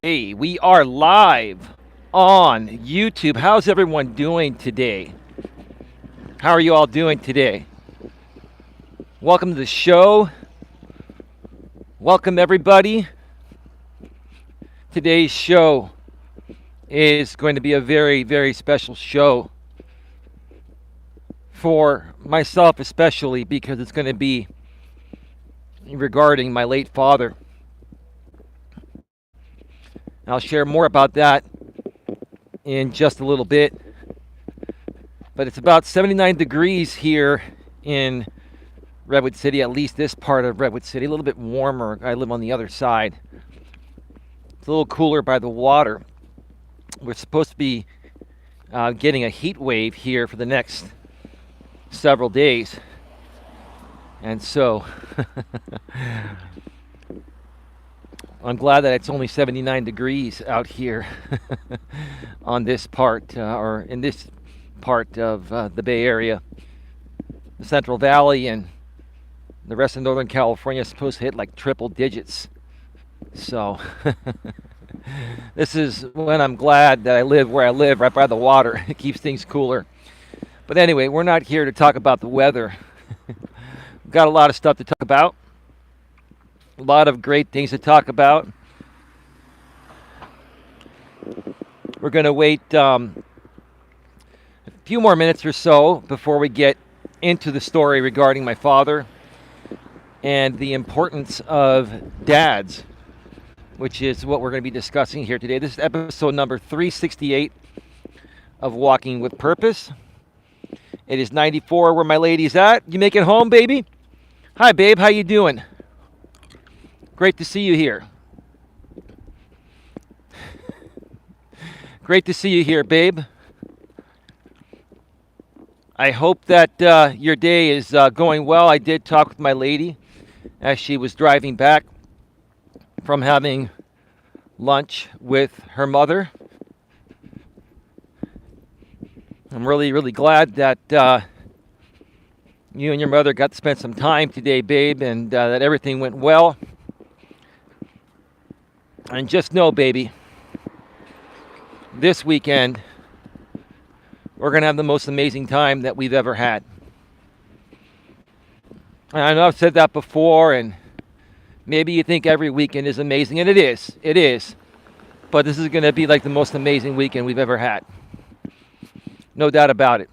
Hey, we are live on YouTube. How's everyone doing today? How are you all doing today? Welcome to the show. Welcome, everybody. Today's show is going to be a very, very special show for myself, especially because it's going to be regarding my late father. I'll share more about that in just a little bit. But it's about 79 degrees here in Redwood City, at least this part of Redwood City. A little bit warmer. I live on the other side. It's a little cooler by the water. We're supposed to be getting a heat wave here for the next several days. And so I'm glad that it's only 79 degrees out here on this part, or in this part of the Bay Area. The Central Valley and the rest of Northern California is supposed to hit like triple digits. So this is when I'm glad that I live where I live, right by the water. It keeps things cooler. But anyway, we're not here to talk about the weather. We've got a lot of stuff to talk about. A lot of great things to talk about. We're going to wait a few more minutes or so before we get into the story regarding my father and the importance of dads, which is what we're going to be discussing here today. This is episode number 368 of Walking with Purpose. It is 94 where my lady's at. You make it home, baby? Hi, babe. How you doing? Great to see you here. Great to see you here, babe. I hope that your day is going well. I did talk with my lady as she was driving back from having lunch with her mother. I'm really, really glad that you and your mother got to spend some time today, babe, and that everything went well. And just know, baby, this weekend, we're going to have the most amazing time that we've ever had. And I know I've said that before, and maybe you think every weekend is amazing, and it is. But this is going to be like the most amazing weekend we've ever had. No doubt about it.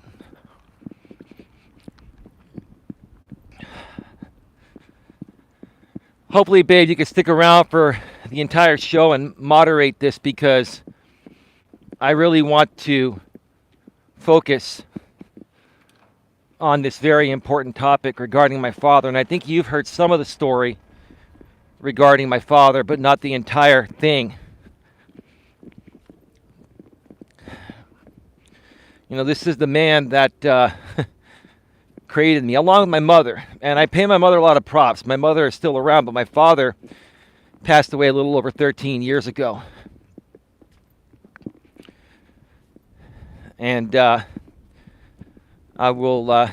Hopefully, babe, you can stick around for the entire show and moderate this, because I really want to focus on this very important topic regarding my father. And I think you've heard some of the story regarding my father, but not the entire thing. You know, this is the man that created me, along with my mother. And I pay my mother a lot of props. My mother is still around, but my father passed away a little over 13 years ago. And I will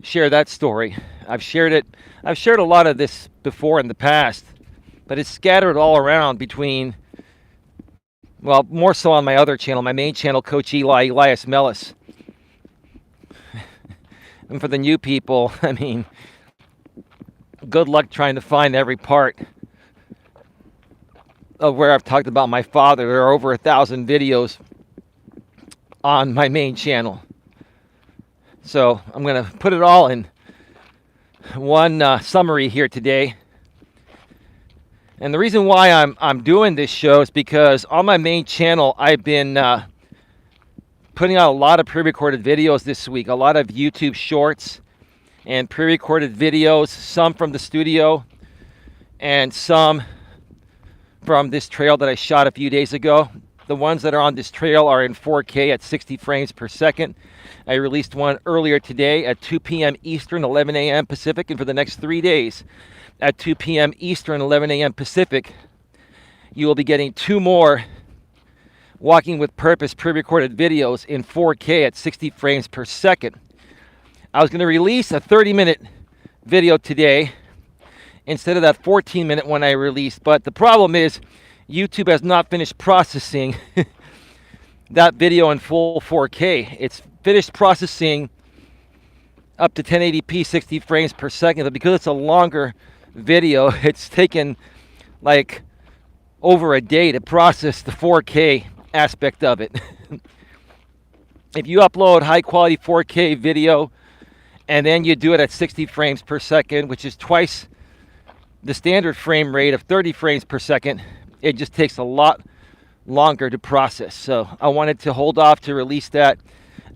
share that story. I've shared a lot of this before in the past, but it's scattered all around between, well, more so on my other channel, my main channel, Coach Eli, Elias Melas. And for the new people, I mean, good luck trying to find every part of where I've talked about my father. There are over 1,000 videos on my main channel. So I'm going to put it all in one summary here today. And the reason why I'm doing this show is because on my main channel, I've been putting out a lot of pre-recorded videos this week, a lot of YouTube shorts and pre-recorded videos, some from the studio and some from this trail that I shot a few days ago. The ones that are on this trail are in 4K at 60 frames per second. I released one earlier today at 2 p.m. Eastern, 11 a.m. Pacific, and for the next 3 days at 2 p.m. Eastern, 11 a.m. Pacific, you will be getting 2 more Walking with Purpose pre-recorded videos in 4K at 60 frames per second. I was going to release a 30-minute video today instead of that 14-minute one I released, but the problem is YouTube has not finished processing that video in full 4K. It's finished processing up to 1080p 60 frames per second, but because it's a longer video, it's taken like over a day to process the 4K aspect of it. If you upload high quality 4K video and then you do it at 60 frames per second, which is twice the standard frame rate of 30 frames per second, it just takes a lot longer to process. So I wanted to hold off to release that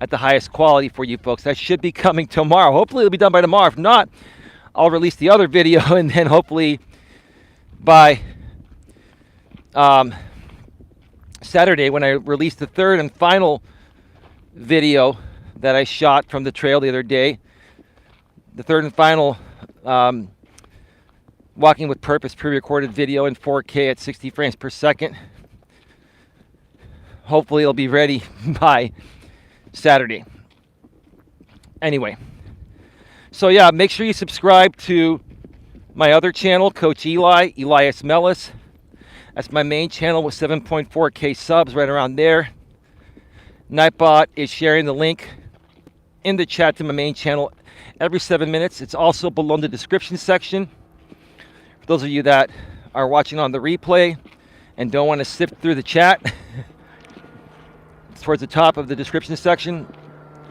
at the highest quality for you folks. That should be coming tomorrow. Hopefully it'll be done by tomorrow. If not, I'll release the other video, and then hopefully by Saturday, when I release the third and final video that I shot from the trail the other day, the third and final Walking with Purpose pre-recorded video in 4K at 60 frames per second. Hopefully it'll be ready by Saturday. Anyway, so yeah, make sure you subscribe to my other channel, Coach Eli, Elias Melas. That's my main channel with 7.4K subs, right around there. Nightbot is sharing the link in the chat to my main channel every 7 minutes. It's also below in the description section. For those of you that are watching on the replay and don't want to sift through the chat, it's towards the top of the description section.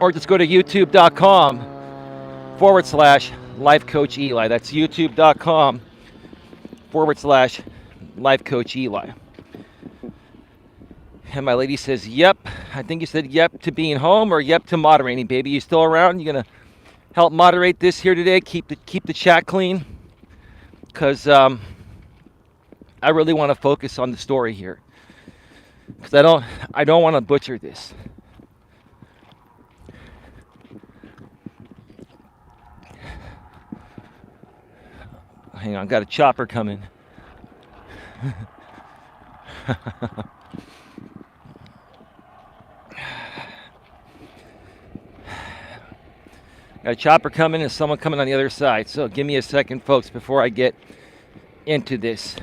Or just go to youtube.com/Life Coach Eli. That's youtube.com/Life Coach Eli. And my lady says, yep. I think you said yep to being home or yep to moderating, baby. You still around? You gonna help moderate this here today? Keep the chat clean, because I really want to focus on the story here, because I don't want to butcher this. Hang on, got a chopper coming. Got a chopper coming and someone coming on the other side. So give me a second, folks, before I get into this.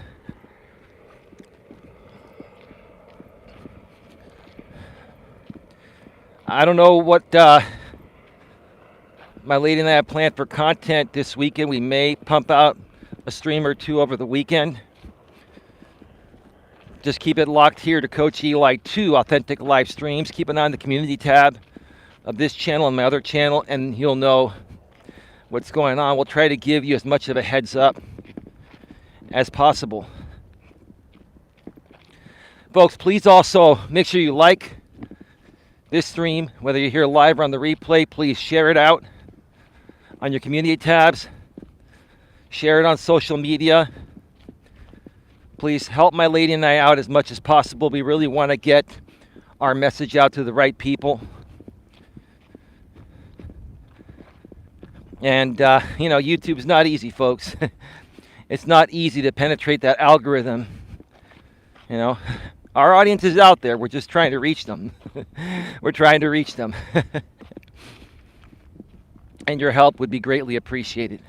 I don't know what my lady and I have planned for content this weekend. We may pump out a stream or two over the weekend. Just keep it locked here to Coach Eli 2 Authentic Live Streams. Keep an eye on the community tab of this channel and my other channel, and you'll know what's going on. We'll try to give you as much of a heads up as possible. Folks, please also make sure you like this stream, whether you're here live or on the replay. Please share it out on your community tabs. Share it on social media. Please help my lady and I out as much as possible. We really want to get our message out to the right people. And, YouTube's not easy, folks. It's not easy to penetrate that algorithm. Our audience is out there. We're just trying to reach them. We're trying to reach them. And your help would be greatly appreciated.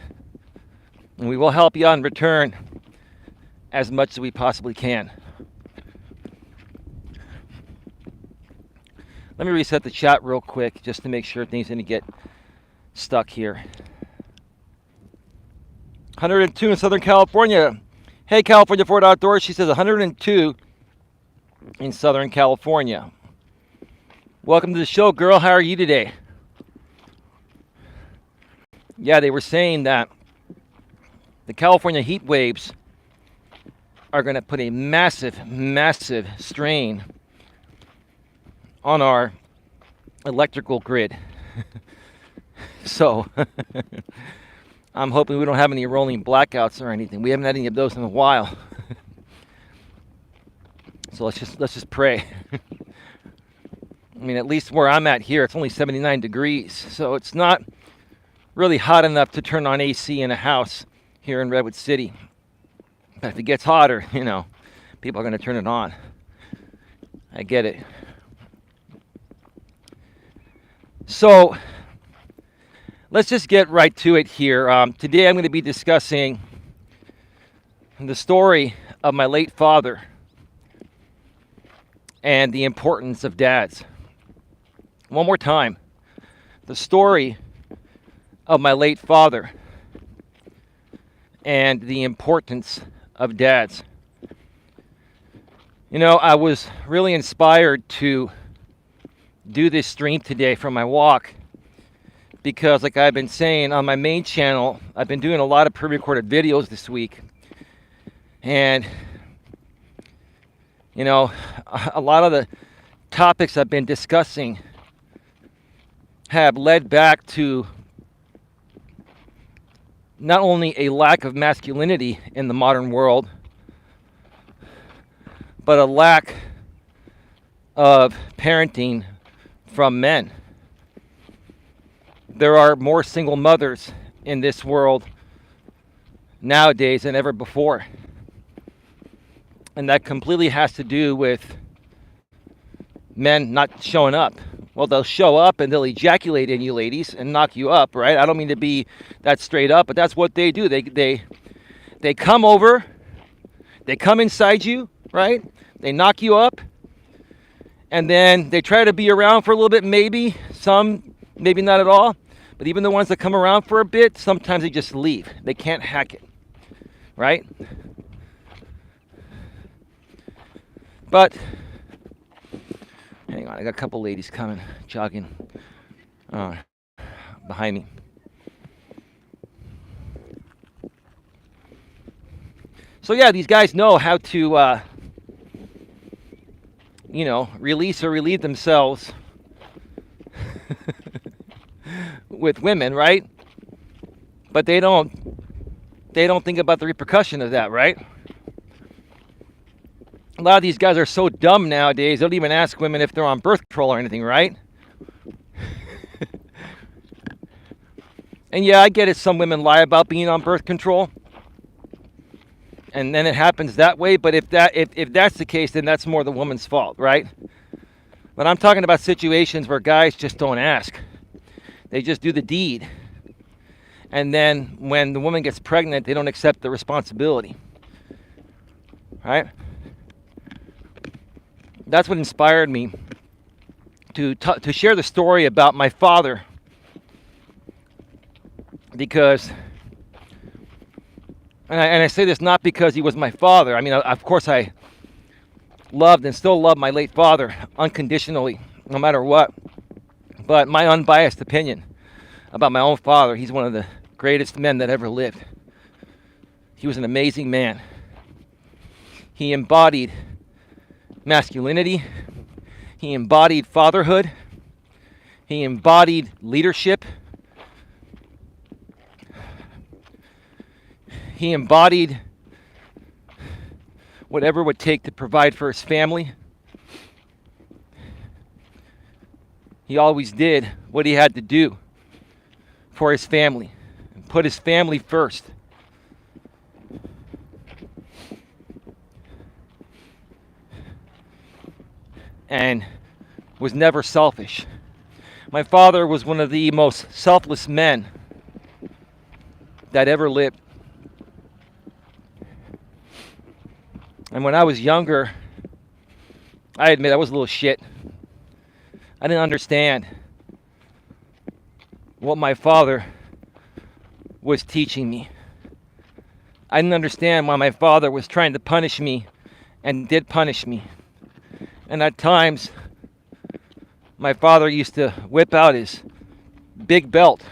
And we will help you in return as much as we possibly can. Let me reset the chat real quick just to make sure things didn't get stuck here. 102 in Southern California. Hey, California Ford Outdoors. She says 102 in Southern California. Welcome to the show, girl. How are you today? Yeah, they were saying that the California heat waves are going to put a massive, massive strain on our electrical grid. So I'm hoping we don't have any rolling blackouts or anything. We haven't had any of those in a while. So let's just pray. I mean, at least where I'm at here, it's only 79 degrees. So it's not really hot enough to turn on AC in a house here in Redwood City. But if it gets hotter, people are going to turn it on. I get it. So let's just get right to it here. Today I'm going to be discussing the story of my late father, and the importance of dads. One more time, the story of my late father and the importance of dads. You know, I was really inspired to do this stream today from my walk because, like I've been saying on my main channel, I've been doing a lot of pre-recorded videos this week. And, you know, a lot of the topics I've been discussing have led back to not only a lack of masculinity in the modern world, but a lack of parenting from men. There are more single mothers in this world nowadays than ever before. And that completely has to do with men not showing up. Well, they'll show up and they'll ejaculate in you ladies and knock you up, right? I don't mean to be that straight up, but that's what they do. They come over, they come inside you, right? They knock you up, and then they try to be around for a little bit, maybe. Some, maybe not at all. But even the ones that come around for a bit, sometimes they just leave. They can't hack it, right? But hang on, I got a couple ladies coming, jogging behind me. So yeah, these guys know how to, you know, release or relieve themselves with women, right? But they don't think about the repercussion of that, right? A lot of these guys are so dumb nowadays, they don't even ask women if they're on birth control or anything, right? And yeah, I get it, some women lie about being on birth control. And then it happens that way, but if that's the case, then that's more the woman's fault, right? But I'm talking about situations where guys just don't ask. They just do the deed. And then when the woman gets pregnant, they don't accept the responsibility. Right? That's what inspired me to share the story about my father. Because, and I say this not because he was my father. I mean, of course I loved and still love my late father unconditionally, no matter what. But my unbiased opinion about my own father, he's one of the greatest men that ever lived. He was an amazing man. He embodied masculinity. He embodied fatherhood. He embodied leadership. He embodied whatever it would take to provide for his family. He always did what he had to do for his family and put his family first. And was never selfish. My father was one of the most selfless men that ever lived. And when I was younger, I admit I was a little shit. I didn't understand what my father was teaching me. I didn't understand why my father was trying to punish me and did punish me. And at times, my father used to whip out his big belt.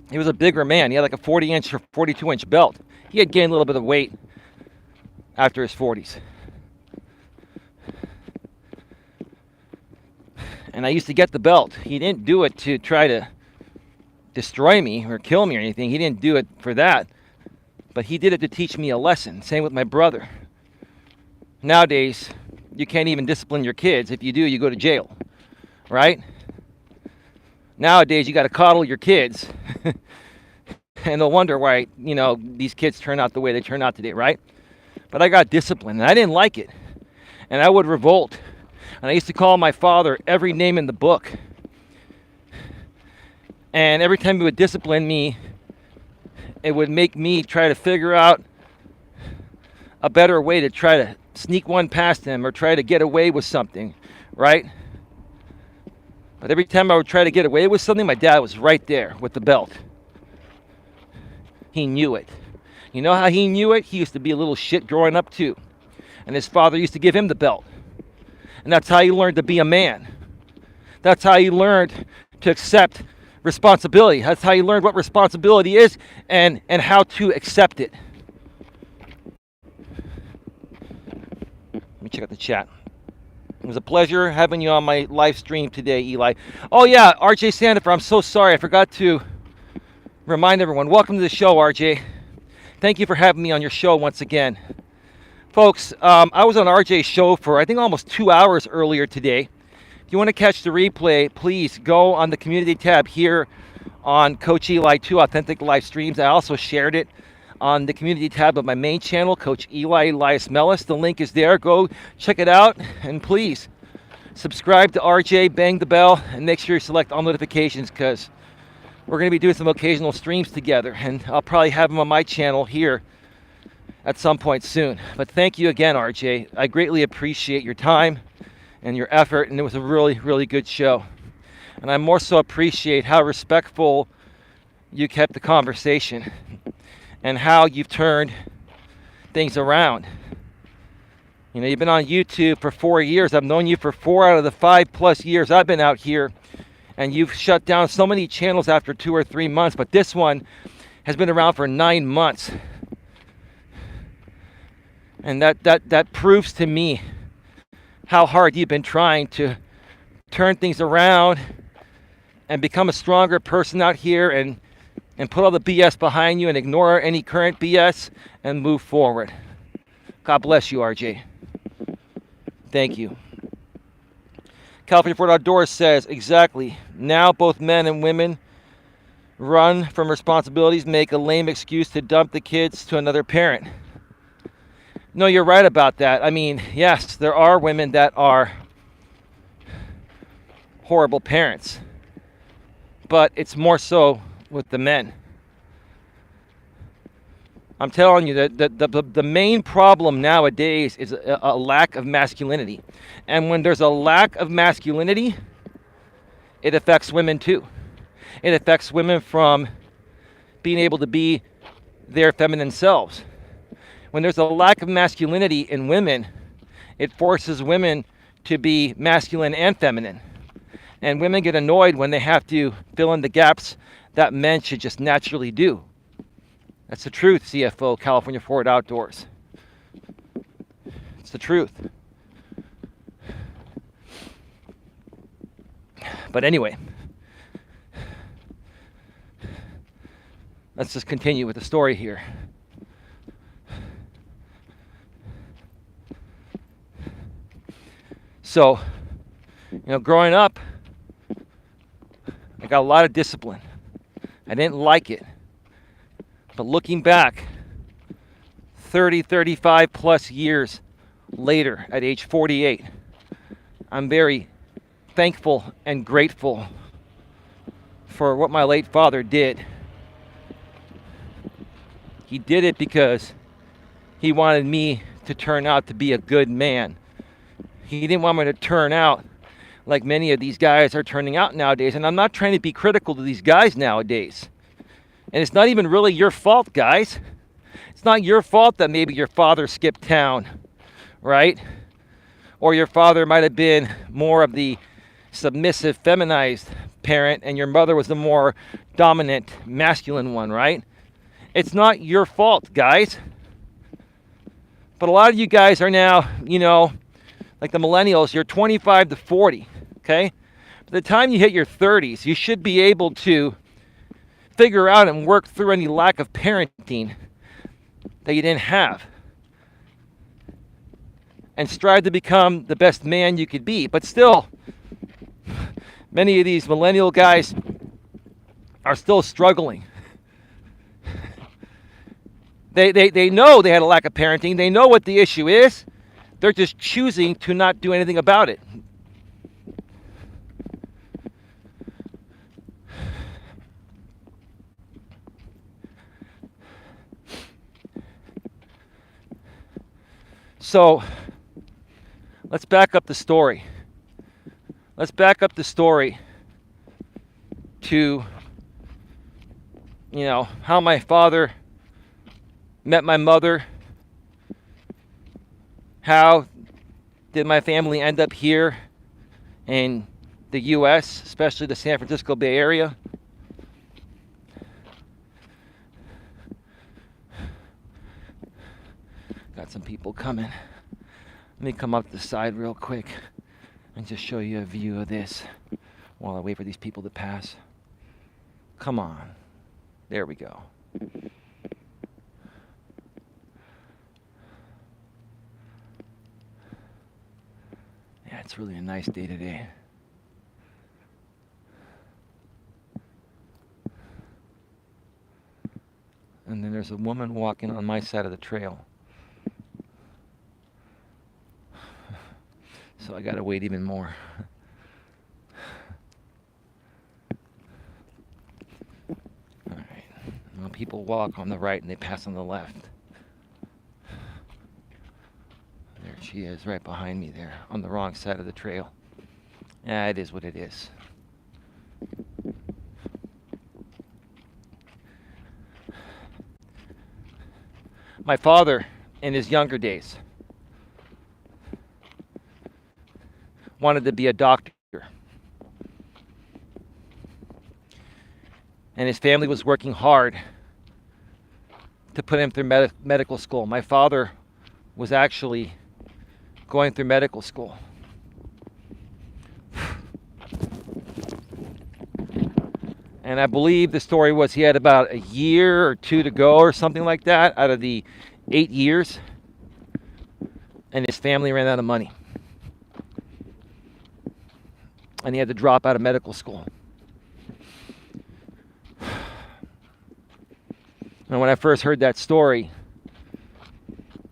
He was a bigger man. He had like a 40-inch or 42-inch belt. He had gained a little bit of weight after his 40s. And I used to get the belt. He didn't do it to try to destroy me or kill me or anything. He didn't do it for that. But he did it to teach me a lesson. Same with my brother. Nowadays, you can't even discipline your kids. If you do, you go to jail, right? Nowadays, you got to coddle your kids. And they'll wonder why, you know, these kids turn out the way they turn out today, right? But I got disciplined, and I didn't like it. And I would revolt. And I used to call my father every name in the book. And every time he would discipline me, it would make me try to figure out a better way to try to sneak one past him or try to get away with something, right? But every time I would try to get away with something, my dad was right there with the belt. He knew it. You know how he knew it? He used to be a little shit growing up too. And his father used to give him the belt. And that's how he learned to be a man. That's how he learned to accept responsibility. That's how he learned what responsibility is and how to accept it. Let me check out the chat. It was a pleasure having you on my live stream today, Eli. Oh yeah, RJ Sandifer, I'm so sorry. I forgot to remind everyone. Welcome to the show, RJ. Thank you for having me on your show once again. Folks, I was on RJ's show for I think almost 2 hours earlier today. If you want to catch the replay, please go on the community tab here on Coach Eli 2 Authentic Live Streams. I also shared it on the community tab of my main channel, Coach Eli, Elias Melas. The link is there. Go check it out. And please subscribe to RJ, bang the bell, and make sure you select all notifications because we're going to be doing some occasional streams together. And I'll probably have them on my channel here at some point soon. But thank you again, RJ. I greatly appreciate your time and your effort, and it was a really, really good show. And I more so appreciate how respectful you kept the conversation and how you've turned things around. You know, you've been on YouTube for 4 years. I've known you for 4 out of the 5+ years I've been out here, and you've shut down so many channels after 2 or 3 months, but this one has been around for 9 months. And that proves to me how hard you've been trying to turn things around and become a stronger person out here and put all the BS behind you and ignore any current BS and move forward. God bless you, RJ. Thank you. California Ford Outdoors says, exactly. Now both men and women run from responsibilities, make a lame excuse to dump the kids to another parent. No, you're right about that. I mean, yes, there are women that are horrible parents, but it's more so with the men. I'm telling you that the main problem nowadays is a lack of masculinity. And when there's a lack of masculinity, it affects women too. It affects women from being able to be their feminine selves. When there's a lack of masculinity in women, it forces women to be masculine and feminine. And women get annoyed when they have to fill in the gaps that men should just naturally do. That's the truth, CFO, California Ford Outdoors. It's the truth. But anyway, let's just continue with the story here. So, you know, growing up, I got a lot of discipline. I didn't like it. But looking back, 35+ years later, at age 48, I'm very thankful and grateful for what my late father did. He did it because he wanted me to turn out to be a good man. He didn't want me to turn out like many of these guys are turning out nowadays. And I'm not trying to be critical to these guys nowadays. And it's not even really your fault, guys. It's not your fault that maybe your father skipped town, right? Or your father might have been more of the submissive, feminized parent, and your mother was the more dominant, masculine one, right? It's not your fault, guys. But a lot of you guys are now, you know, like the millennials, you're 25 to 40, okay? By the time you hit your 30s, you should be able to figure out and work through any lack of parenting that you didn't have and strive to become the best man you could be. But still, many of these millennial guys are still struggling. They know they had a lack of parenting. They know what the issue is. They're just choosing to not do anything about it. So let's back up the story. Let's back up the story to, how my father met my mother. How did my family end up here in the U.S., especially the San Francisco Bay Area? Got some people coming. Let me come up the side real quick and just show you a view of this while I wait for these people to pass. Come on. There we go. Yeah, it's really a nice day today. And then there's a woman walking on my side of the trail. So I gotta wait even more. Alright. Well, people walk on the right and they pass on the left. There she is, right behind me there, on the wrong side of the trail. Yeah, it is what it is. My father, in his younger days, wanted to be a doctor. And his family was working hard to put him through medical school. My father was actually going through medical school. And I believe the story was he had about a year or two to go or something like that out of the 8 years. And his family ran out of money. And he had to drop out of medical school. And when I first heard that story,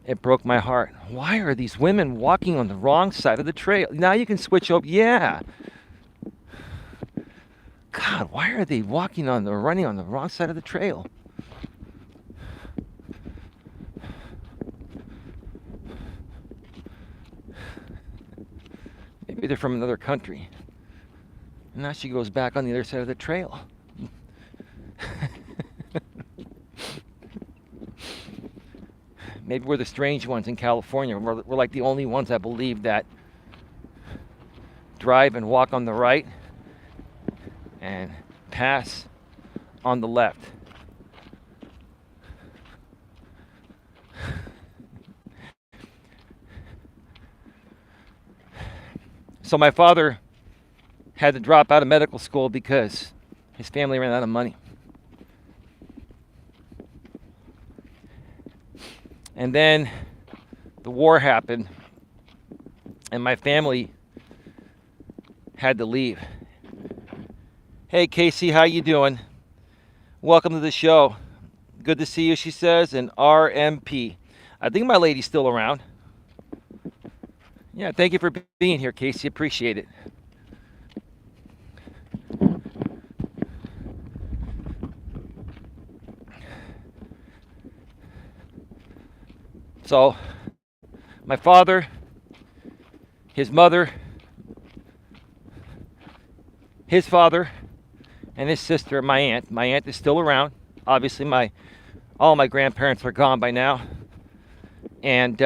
it broke my heart. Why are these women walking on the wrong side of the trail? Now you can switch over. Yeah. God, why are they running on the wrong side of the trail? Maybe they're from another country. And now she goes back on the other side of the trail. Maybe we're the strange ones in California. We're like the only ones, I believe, that drive and walk on the right and pass on the left. So my father had to drop out of medical school because his family ran out of money. And then the war happened and my family had to leave. Hey Casey, how you doing? Welcome to the show. Good to see you, she says, and RMP. I think my lady's still around. Yeah, thank you for being here, Casey. Appreciate it. So, my father, his mother, his father, and his sister, my aunt. My aunt is still around. Obviously, all my grandparents are gone by now. And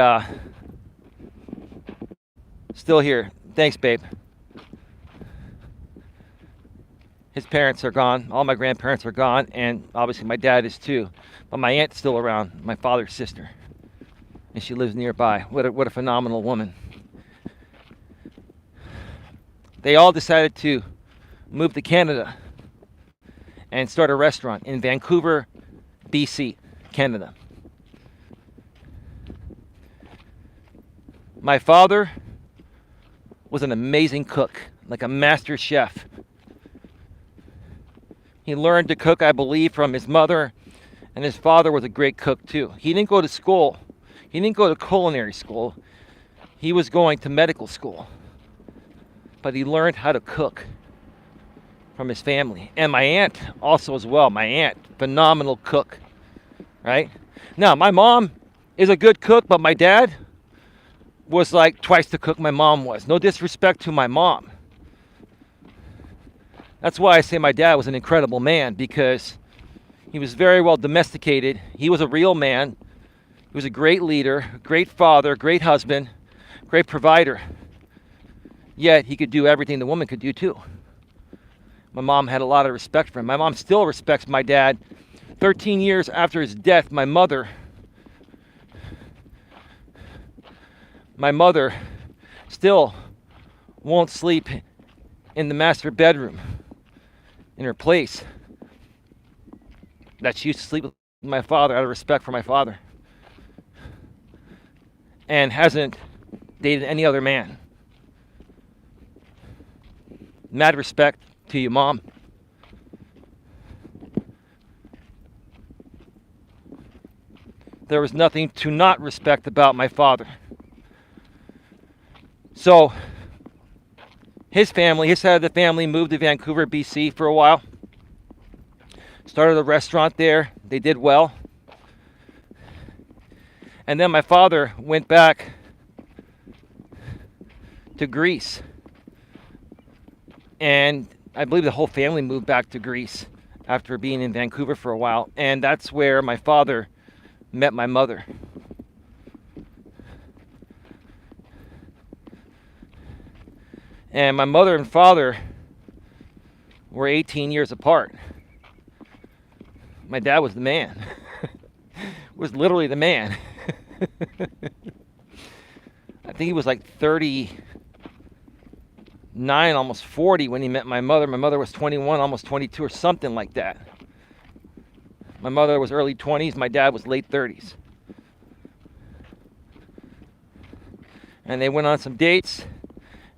still here. Thanks, babe. His parents are gone. All my grandparents are gone. And obviously my dad is too. But my aunt's still around. My father's sister. And she lives nearby. What a phenomenal woman. They all decided to move to Canada and start a restaurant in Vancouver, BC, Canada. My father was an amazing cook, like a master chef. He learned to cook, I believe, from his mother, and his father was a great cook too. He didn't go to school. He didn't go to culinary school. He was going to medical school. But he learned how to cook from his family. And my aunt also as well. My aunt, phenomenal cook, right? Now, my mom is a good cook, but my dad was like twice the cook my mom was. No disrespect to my mom. That's why I say my dad was an incredible man, because he was very well domesticated. He was a real man. He was a great leader, great father, great husband, great provider. Yet he could do everything the woman could do too. My mom had a lot of respect for him. My mom still respects my dad. 13 years after his death, my mother still won't sleep in the master bedroom in her place that she used to sleep with my father out of respect for my father, and hasn't dated any other man. Mad respect to you, Mom. There was nothing to not respect about my father. So his side of the family moved to Vancouver, BC for a while. Started a restaurant there. They did well. And then my father went back to Greece. And I believe the whole family moved back to Greece after being in Vancouver for a while. And that's where my father met my mother. And my mother and father were 18 years apart. My dad was the man. Was literally the man. I think he was like 39, almost 40 when he met my mother. My mother was 21, almost 22 or something like that. My mother was early 20s. My dad was late 30s. And they went on some dates.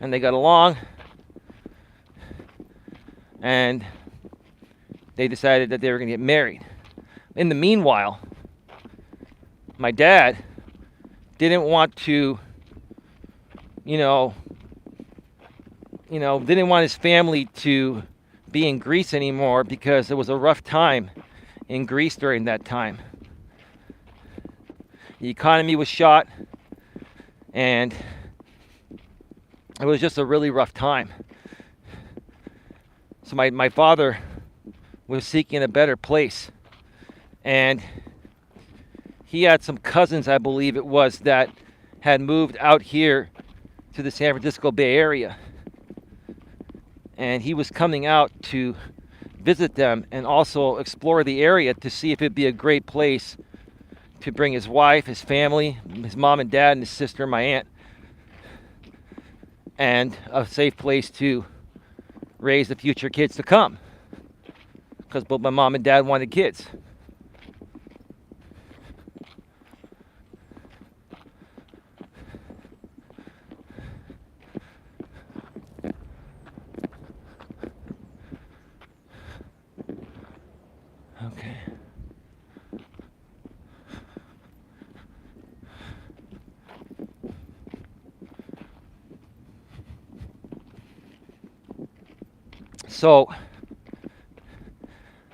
And they got along, and they decided that they were going to get married. In the meanwhile, my dad didn't want to, didn't want his family to be in Greece anymore, because it was a rough time in Greece during that time. The economy was shot, and it was just a really rough time. So my father was seeking a better place. And he had some cousins, I believe it was, that had moved out here to the San Francisco Bay Area. And he was coming out to visit them and also explore the area to see if it'd be a great place to bring his wife, his family, his mom and dad, and his sister, my aunt, and a safe place to raise the future kids to come, because both my mom and dad wanted kids. Okay. So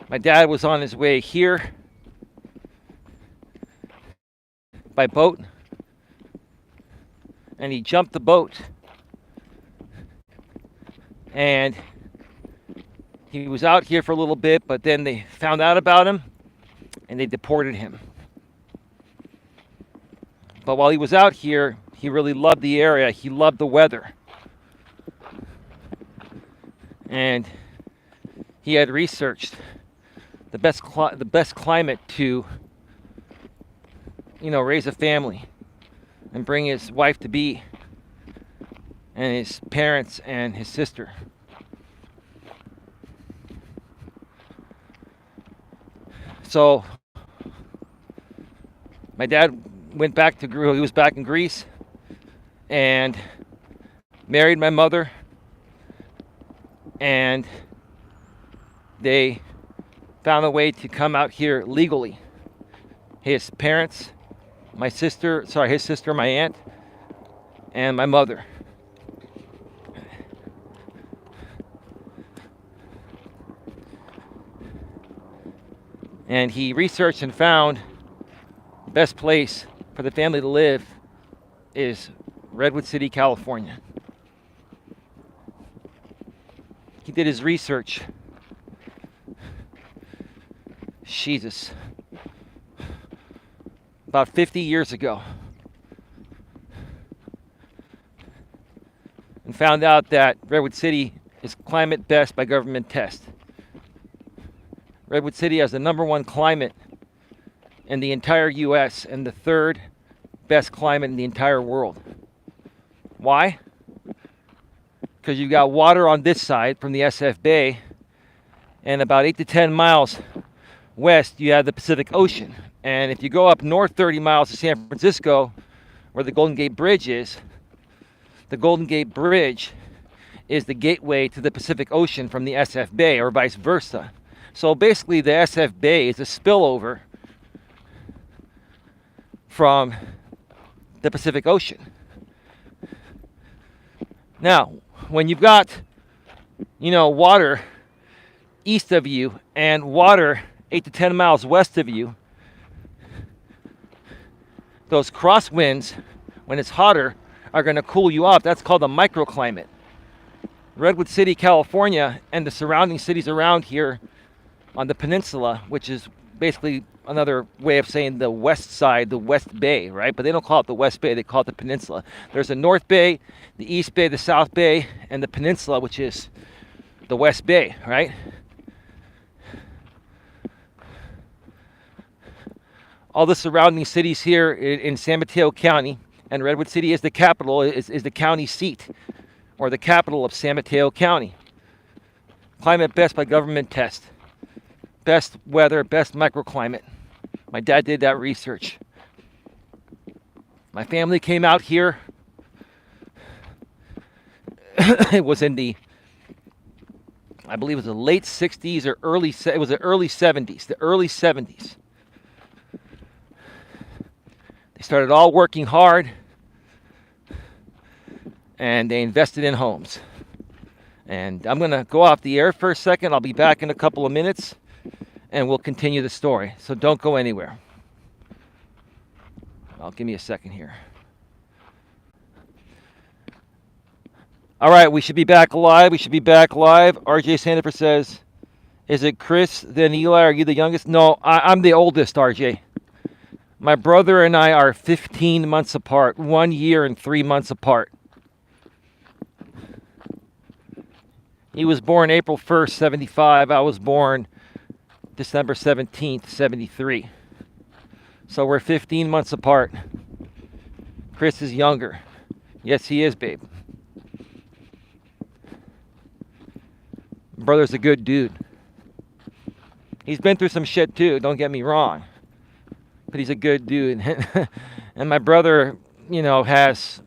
my dad was on his way here by boat, and he jumped the boat, and he was out here for a little bit, but then they found out about him and they deported him. But while he was out here, he really loved the area. He loved the weather. And he had researched the best climate to, raise a family and bring his wife to be, and his parents and his sister. So my dad went back to Greece. He was back in Greece and married my mother. And they found a way to come out here legally. His parents, his sister, my aunt, and my mother. And he researched and found the best place for the family to live is Redwood City, California. He did his research. Jesus. About 50 years ago. And found out that Redwood City is climate best by government test. Redwood City has the #1 climate in the entire U.S. and the 3rd best climate in the entire world. Why? Because you've got water on this side from the SF Bay, and about 8 to 10 miles west you have the Pacific Ocean. And if you go up north 30 miles to San Francisco, where the Golden Gate Bridge is, the Golden Gate Bridge is the gateway to the Pacific Ocean from the SF Bay, or vice versa. So basically the SF Bay is a spillover from the Pacific Ocean. Now, when you've got, water east of you and water 8 to 10 miles west of you, those crosswinds, when it's hotter, are going to cool you off. That's called a microclimate. Redwood City, California, and the surrounding cities around here on the peninsula, which is basically another way of saying the west side, the West Bay, right? But they don't call it the West Bay, they call it the peninsula. There's the North Bay, the East Bay, the South Bay, and the peninsula, which is the West Bay, right? All the surrounding cities here in San Mateo County, and Redwood City is the capital, is the county seat, or the capital of San Mateo County. Climate best by government test. Best weather, best microclimate. My dad did that research. My family came out here. It was in the, I believe it was the late 60s or it was the early 70s. The early 70s. They started all working hard, and they invested in homes. And I'm going to go off the air for a second. I'll be back in a couple of minutes, and we'll continue the story. So don't go anywhere. Give me a second here. All right, we should be back live. RJ Sandifer says, is it Chris, then Eli? Are you the youngest? No, I'm the oldest, RJ. My brother and I are 15 months apart, 1 year and 3 months apart. He was born April 1st, 75. I was born December 17th, 73. So we're 15 months apart. Chris is younger. Yes, he is, babe. Brother's a good dude. He's been through some shit too, don't get me wrong. But he's a good dude. And my brother, has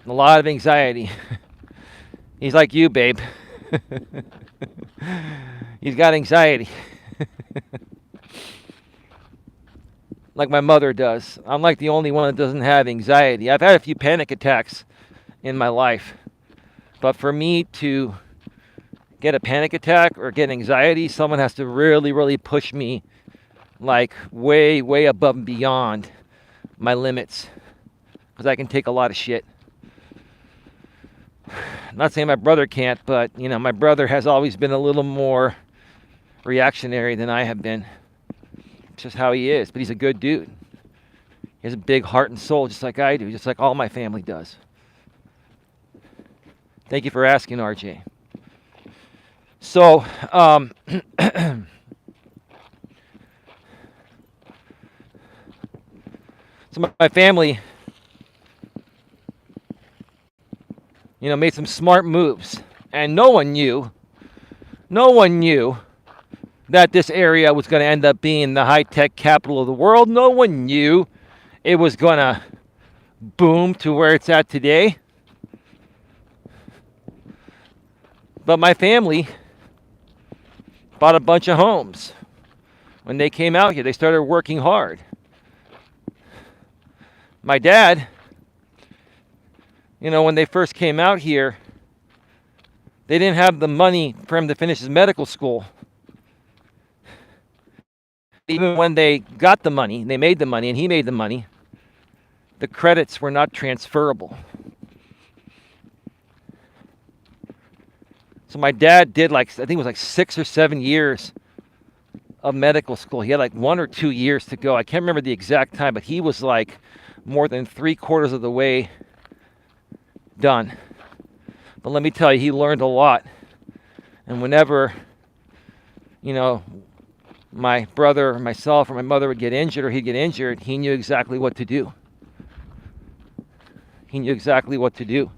a lot of anxiety. He's like you, babe. He's got anxiety. Like my mother does. I'm like the only one that doesn't have anxiety. I've had a few panic attacks in my life. But for me to get a panic attack or get anxiety, someone has to really, really push me like way, way above and beyond my limits. Because I can take a lot of shit. I'm not saying my brother can't, but, my brother has always been a little more reactionary than I have been. It's just how he is, but he's a good dude. He has a big heart and soul, just like I do, just like all my family does. Thank you for asking, RJ. So, my family, made some smart moves, and no one knew that this area was going to end up being the high-tech capital of the world. No one knew it was going to boom to where it's at today. But my family bought a bunch of homes. When they came out here, they started working hard. My dad, when they first came out here, they didn't have the money for him to finish his medical school. Even when they got the money, they made the money, and he made the money, the credits were not transferable. So my dad did I think it was 6 or 7 years of medical school. He had 1 or 2 years to go. I can't remember the exact time, but he was more than 3/4 of the way done. But let me tell you, he learned a lot. And whenever, my brother or myself or my mother would get injured or he'd get injured, he knew exactly what to do. He knew exactly what to do.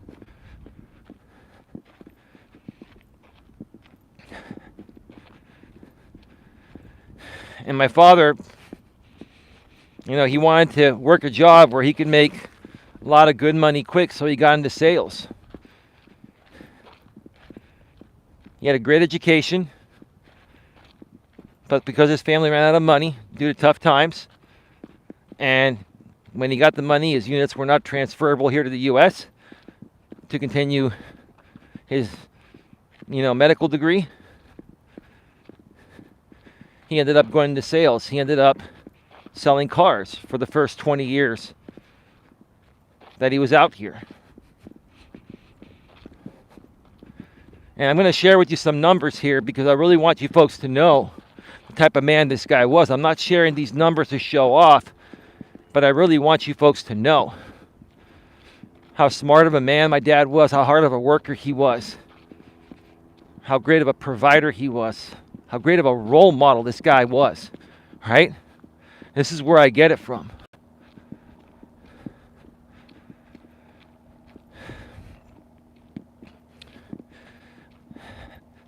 And my father, he wanted to work a job where he could make a lot of good money quick, so he got into sales. He had a great education, but because his family ran out of money due to tough times, and when he got the money, his units were not transferable here to the U.S. to continue his, medical degree. He ended up going into sales. He ended up selling cars for the first 20 years that he was out here. And I'm going to share with you some numbers here because I really want you folks to know the type of man this guy was. I'm not sharing these numbers to show off, but I really want you folks to know how smart of a man my dad was, how hard of a worker he was, how great of a provider he was, how great of a role model this guy was, right? This is where I get it from.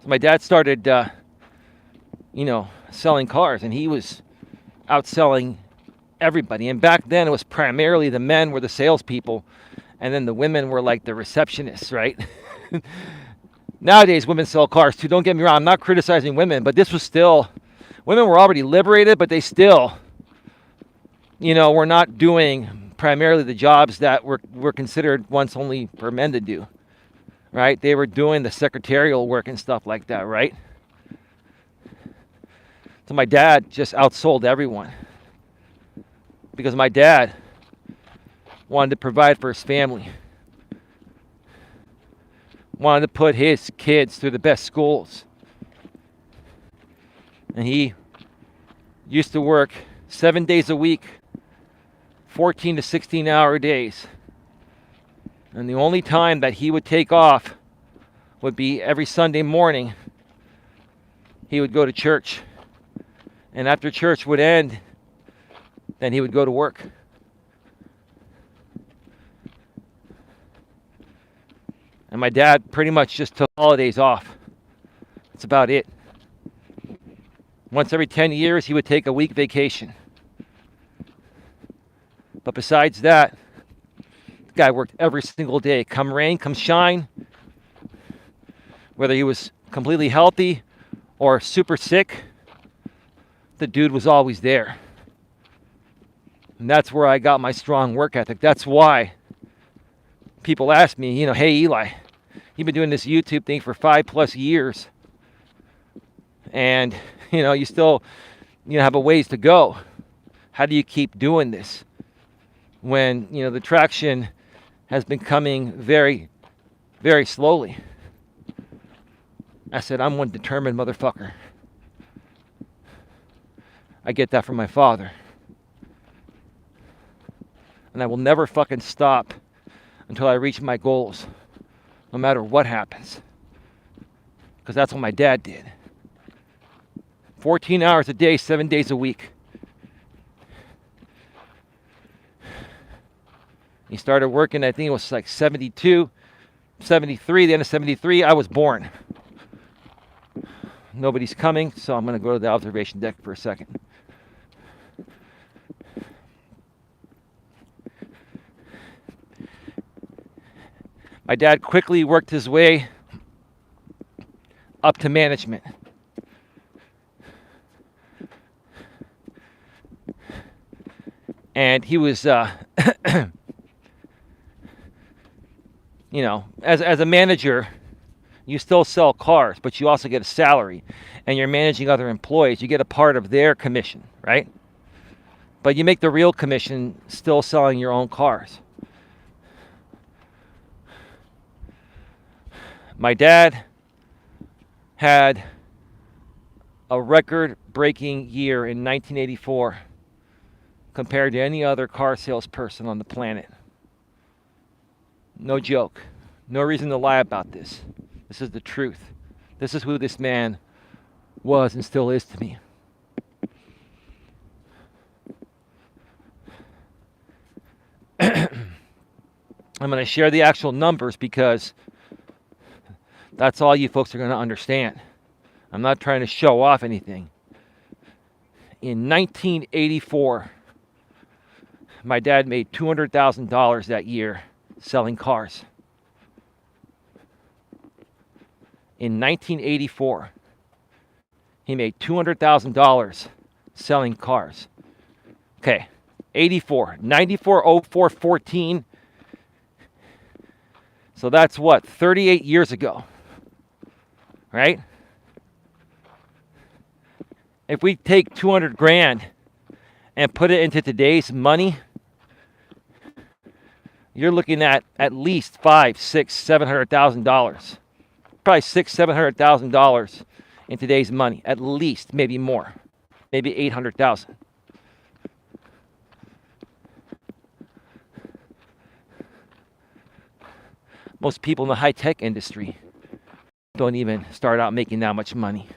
So my dad started, selling cars, and he was outselling everybody. And back then, it was primarily the men were the salespeople, and then the women were like the receptionists, right? Nowadays, women sell cars too. Don't get me wrong. I'm not criticizing women, but this was still, women were already liberated, but they still, were not doing primarily the jobs that were considered once only for men to do. Right? They were doing the secretarial work and stuff like that, right? So my dad just outsold everyone because my dad wanted to provide for his family, wanted to put his kids through the best schools. And he used to work 7 days a week, 14 to 16-hour days. And the only time that he would take off would be every Sunday morning. He would go to church. And after church would end, then he would go to work. And my dad pretty much just took holidays off. That's about it. Once every 10 years, he would take a week vacation. But besides that, guy worked every single day, come rain, come shine. Whether he was completely healthy or super sick, the dude was always there. And that's where I got my strong work ethic. That's why people ask me, hey Eli, you've been doing this YouTube thing for 5+ years. And, you still, have a ways to go. How do you keep doing this when, the traction has been coming very, very slowly? I said, I'm one determined motherfucker. I get that from my father. And I will never fucking stop until I reach my goals, no matter what happens. Because that's what my dad did. 14 hours a day, 7 days a week. He started working, I think it was 72, 73, the end of 73, I was born. Nobody's coming, so I'm going to go to the observation deck for a second. My dad quickly worked his way up to management. And he was, as a manager, you still sell cars, but you also get a salary. And you're managing other employees. You get a part of their commission, right? But you make the real commission still selling your own cars. My dad had a record-breaking year in 1984 compared to any other car salesperson on the planet. No joke. No reason to lie about this. This is the truth. This is who this man was and still is to me. I'm going to share the actual numbers because that's all you folks are going to understand. I'm not trying to show off anything. In 1984, my dad made $200,000 that year selling cars. In 1984, he made $200,000 selling cars. Okay, 84, 94, 04, 14. So that's what, 38 years ago, right? If we take 200 grand and put it into today's money, you're looking at least $500,000, $600,000, $700,000. Probably $600,000, $700,000 in today's money, at least, maybe more, maybe 800,000. Most people in the high-tech industry don't even start out making that much money,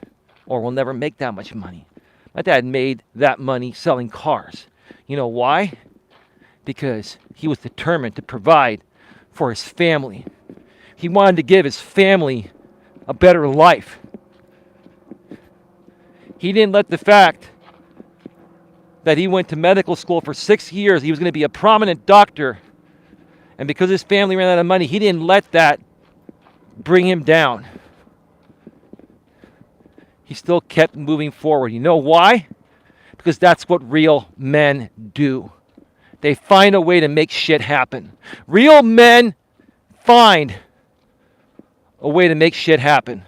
or will never make that much money. My dad made that money selling cars. You know why? Because he was determined to provide for his family. He wanted to give his family a better life. He didn't let the fact that he went to medical school for 6 years, he was going to be a prominent doctor, and because his family ran out of money, he didn't let that bring him down. He still kept moving forward. You know why? Because that's what real men do. They find a way to make shit happen. Real men find a way to make shit happen.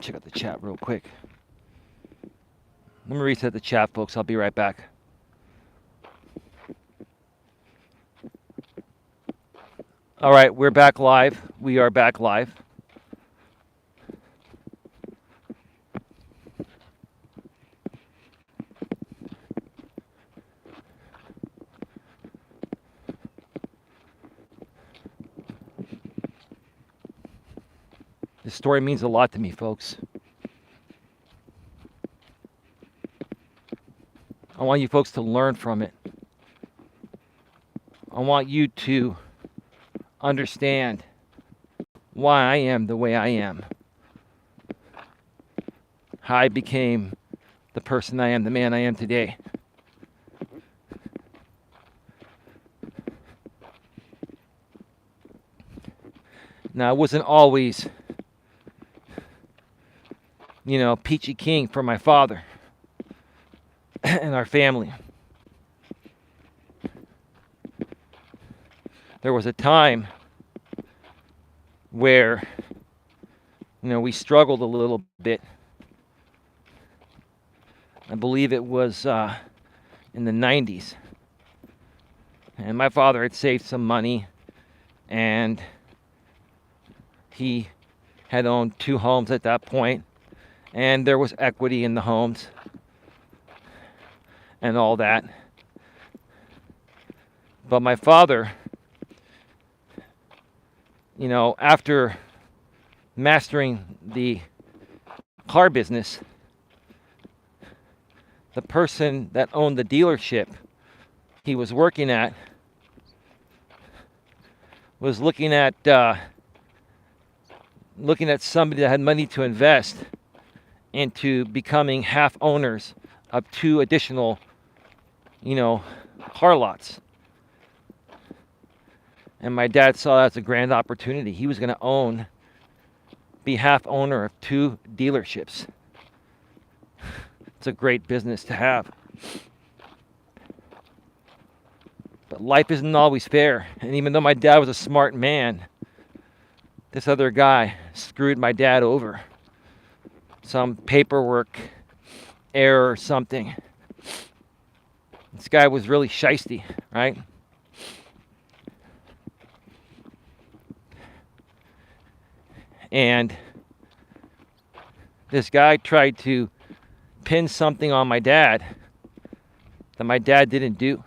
Check out the chat real quick. Let me reset the chat, folks. I'll be right back. All right, we're back live. We are back live. This story means a lot to me, folks. I want you folks to learn from it. I want you to understand why I am the way I am. How I became the person I am, the man I am today. Now, I wasn't always, peachy king for my father and our family. There was a time where, we struggled a little bit. I believe it was in the 90s. And my father had saved some money, and he had owned 2 homes at that point, and there was equity in the homes and all that. But my father, after mastering the car business, the person that owned the dealership he was working at was looking at somebody that had money to invest into becoming half owners of 2 additional, car lots. And my dad saw that as a grand opportunity. He was going to own be half owner of 2 dealerships. It's a great business to have. But life isn't always fair. And even though my dad was a smart man, this other guy screwed my dad over. Some paperwork error or something. This guy was really shisty, right? And this guy tried to pin something on my dad that my dad didn't do.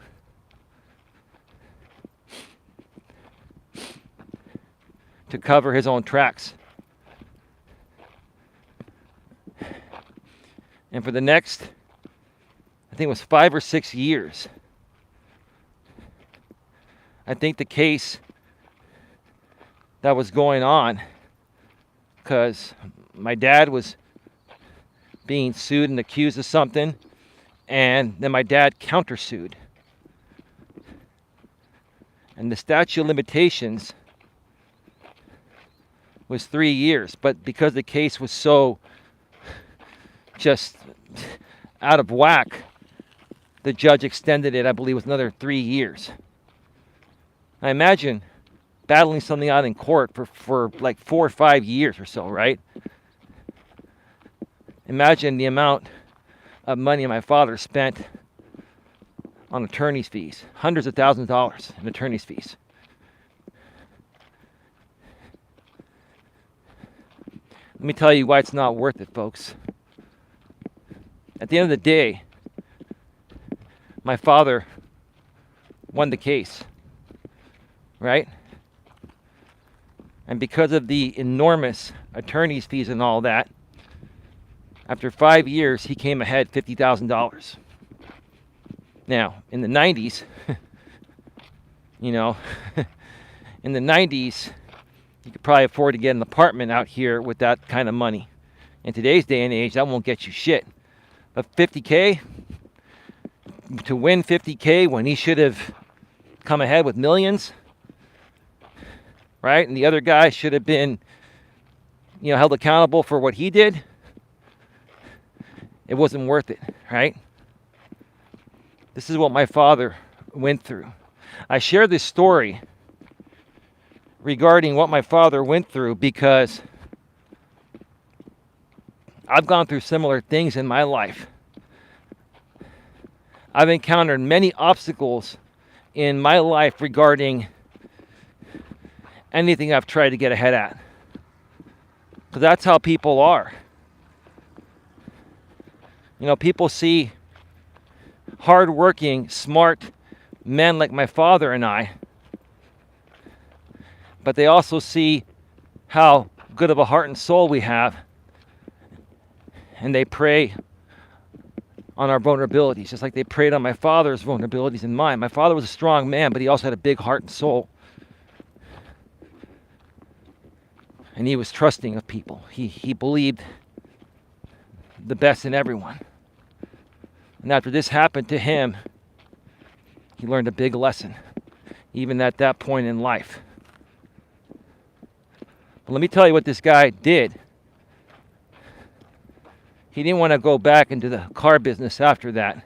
To cover his own tracks. And for the next, I think it was 5 or 6 years, I think the case that was going on, because my dad was being sued and accused of something, and then my dad countersued. And the statute of limitations was 3 years, but because the case was so just out of whack, the judge extended it, I believe, with another 3 years. I imagine battling something out in court for like 4 or 5 years or so, right? Imagine the amount of money my father spent on attorney's fees, hundreds of thousands of dollars in attorney's fees. Let me tell you why it's not worth it, folks. At the end of the day, my father won the case, right? And because of the enormous attorney's fees and all that, after 5 years, he came ahead $50,000. Now, in the 90s, in the 90s, you could probably afford to get an apartment out here with that kind of money. In today's day and age, that won't get you shit. But $50K, to win $50K when he should have come ahead with millions, right? And the other guy should have been, held accountable for what he did. It wasn't worth it, right? This is what my father went through. I share this story regarding what my father went through because I've gone through similar things in my life. I've encountered many obstacles in my life regarding anything I've tried to get ahead at. Because that's how people are. People see hardworking, smart men like my father and I, but they also see how good of a heart and soul we have, and they prey on our vulnerabilities, just like they preyed on my father's vulnerabilities and mine. My father was a strong man, but he also had a big heart and soul. And he was trusting of people. He believed the best in everyone. And after this happened to him, he learned a big lesson, even at that point in life. But let me tell you what this guy did. He didn't want to go back into the car business after that.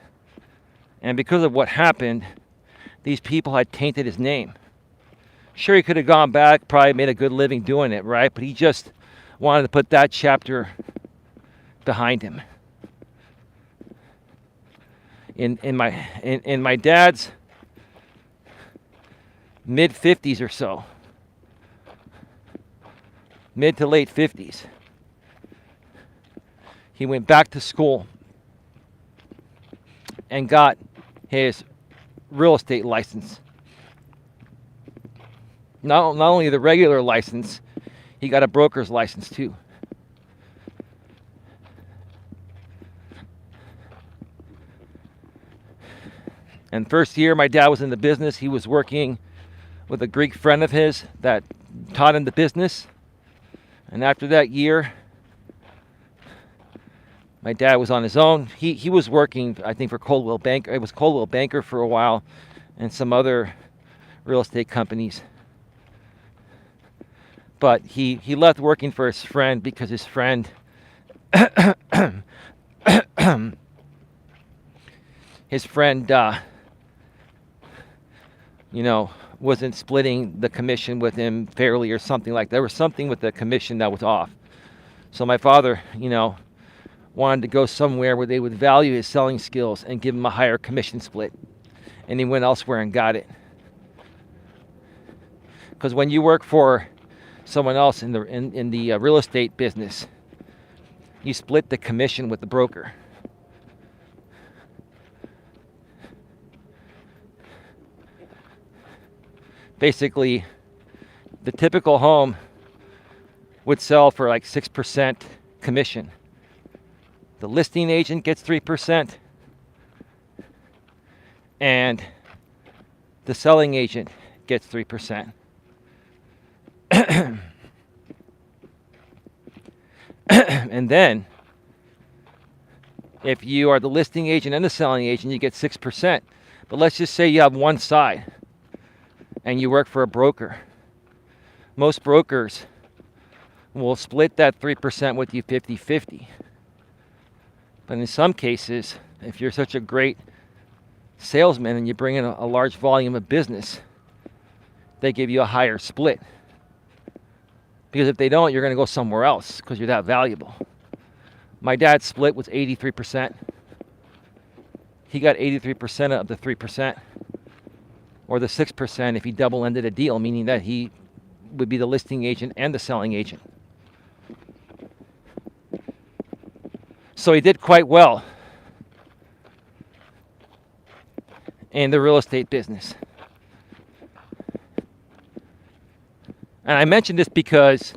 And because of what happened, these people had tainted his name. Sure, he could have gone back, probably made a good living doing it, right? But he just wanted to put that chapter behind him. In my dad's mid-50s or so, mid to late 50s, he went back to school and got his real estate license. Not only the regular license, he got a broker's license too. And first year my dad was in the business, he was working with a Greek friend of his that taught him the business. And after that year, my dad was on his own. He was working, I think, for Coldwell Banker. It was Coldwell Banker for a while and some other real estate companies. But he left working for his friend because his friend his friend wasn't splitting the commission with him fairly or something like that. There was something with the commission that was off. So my father, wanted to go somewhere where they would value his selling skills and give him a higher commission split. And he went elsewhere and got it. Because when you work for someone else in the real estate business, you split the commission with the broker. Basically, the typical home would sell for like 6% commission. The listing agent gets 3%, and the selling agent gets 3%. And then, if you are the listing agent and the selling agent, you get 6%. But let's just say you have one side and you work for a broker. Most brokers will split that 3% with you 50-50. But in some cases, if you're such a great salesman and you bring in a large volume of business, they give you a higher split. Because if they don't, you're going to go somewhere else because you're that valuable. My dad's split was 83%. He got 83% of the 3%, or the 6% if he double-ended a deal, meaning that he would be the listing agent and the selling agent. So he did quite well in the real estate business. And I mention this because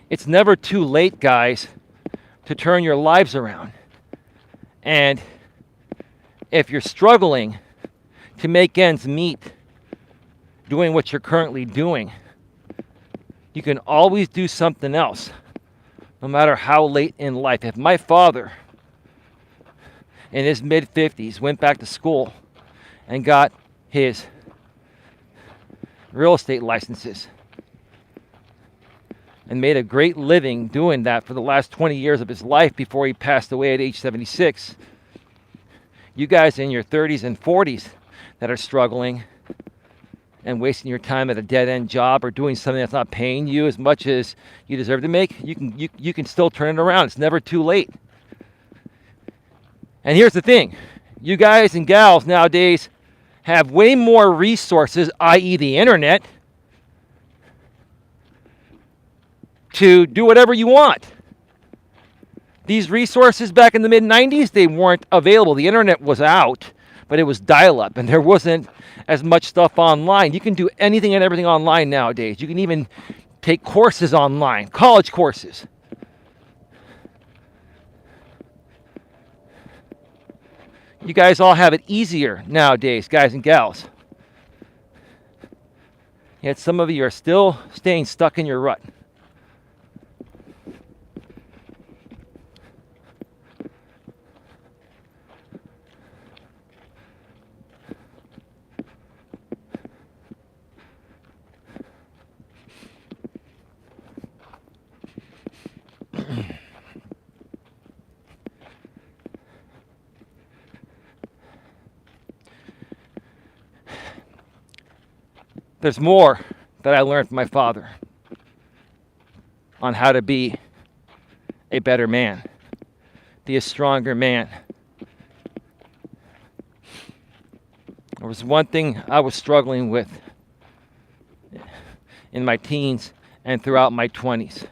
it's never too late, guys, to turn your lives around. And if you're struggling to make ends meet doing what you're currently doing, you can always do something else, no matter how late in life. If my father, in his mid-50s, went back to school and got his real estate licenses and made a great living doing that for the last 20 years of his life before he passed away at age 76, you guys in your 30s and 40s that are struggling and wasting your time at a dead-end job or doing something that's not paying you as much as you deserve to make, you can still turn it around. It's never too late. And here's the thing. You guys and gals nowadays have way more resources, i.e. the internet, to do whatever you want. These resources back in the mid-90s, they weren't available. The internet was out, but it was dial-up, and there wasn't as much stuff online. You can do anything and everything online nowadays. You can even take courses online, college courses. You guys all have it easier nowadays, guys and gals. Yet some of you are still staying stuck in your rut. There's more that I learned from my father on how to be a better man, be a stronger man. There was one thing I was struggling with in my teens and throughout my 20s.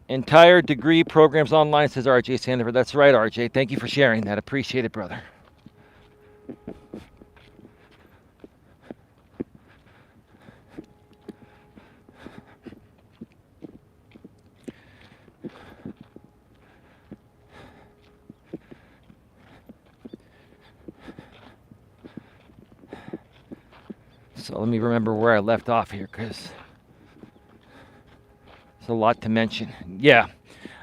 Entire degree programs online, says RJ Sandifer. That's right, RJ. Thank you for sharing that. Appreciate it, brother. So let me remember where I left off here, because it's a lot to mention. Yeah,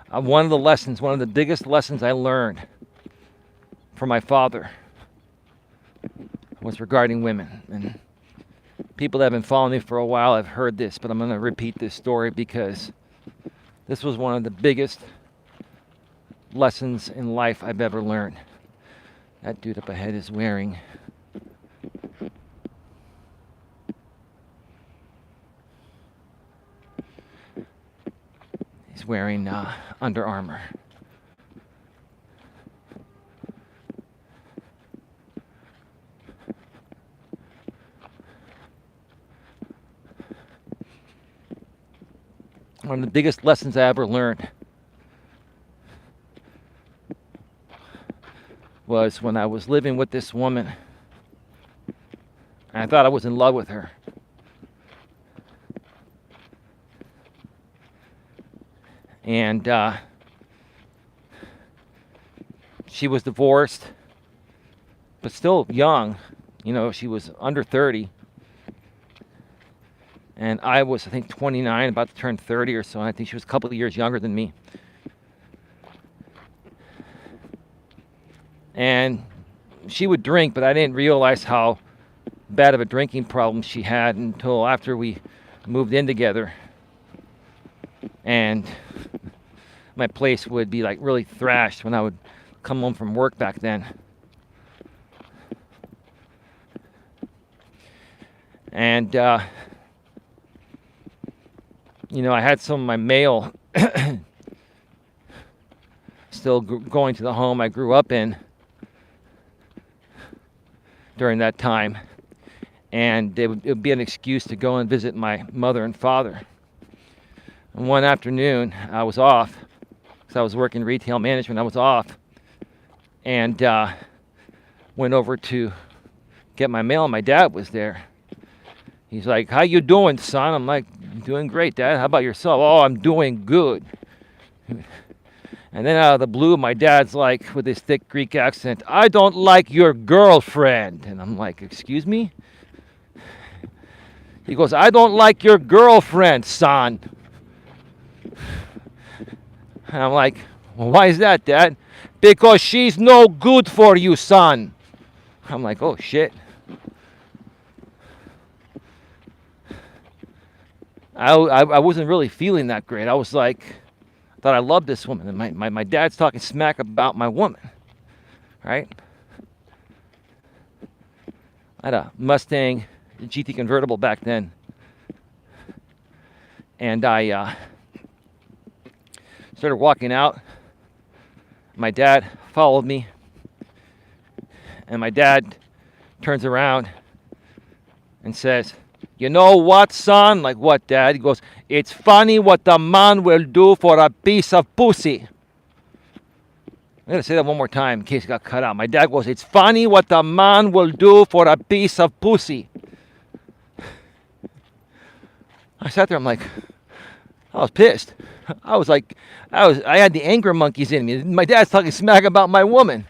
one of the biggest lessons I learned from my father was regarding women. And people that have been following me for a while have heard this, but I'm going to repeat this story because this was one of the biggest lessons in life I've ever learned. That dude up ahead is wearing Under Armour. One of the biggest lessons I ever learned was when I was living with this woman. And I thought I was in love with her. And she was divorced, but still young. You know, she was under 30. And I was, I think, 29, about to turn 30 or so. And I think she was a couple of years younger than me. And she would drink, but I didn't realize how bad of a drinking problem she had until after we moved in together. And my place would be like really thrashed when I would come home from work back then. And, you know, I had some of my mail still going to the home I grew up in during that time. And it would be an excuse to go and visit my mother and father. And one afternoon, I was off, because I was working retail management. I was off, and went over to get my mail, and my dad was there. He's like, "How you doing, son?" I'm like, "Doing great, Dad. How about yourself?" "Oh, I'm doing good." And then out of the blue, my dad's like, with his thick Greek accent, "I don't like your girlfriend." And I'm like, "Excuse me?" He goes, "I don't like your girlfriend, son." And I'm like, "Well, why is that, Dad?" "Because she's no good for you, son." I'm like, "Oh, shit." I wasn't really feeling that great. I was like, I thought I loved this woman. And my dad's talking smack about my woman, right? I had a Mustang GT convertible back then. And I started walking out. My dad followed me. And my dad turns around and says, "You know what, son?" Like, "What, Dad?" He goes, "It's funny what a man will do for a piece of pussy." I'm going to say that one more time in case it got cut out. My dad goes, "It's funny what a man will do for a piece of pussy." I sat there, I'm like, I was pissed. I had the anger monkeys in me. My dad's talking smack about my woman.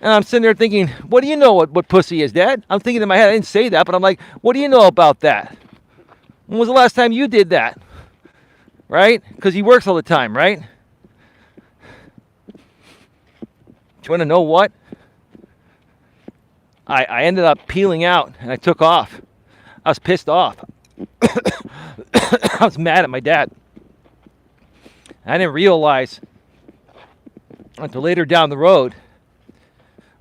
And I'm sitting there thinking, what do you know what pussy is, Dad? I'm thinking in my head, I didn't say that, but I'm like, what do you know about that? When was the last time you did that? Right? Because he works all the time, right? Do you want to know what? I ended up peeling out and I took off. I was pissed off. I was mad at my dad. I didn't realize until later down the road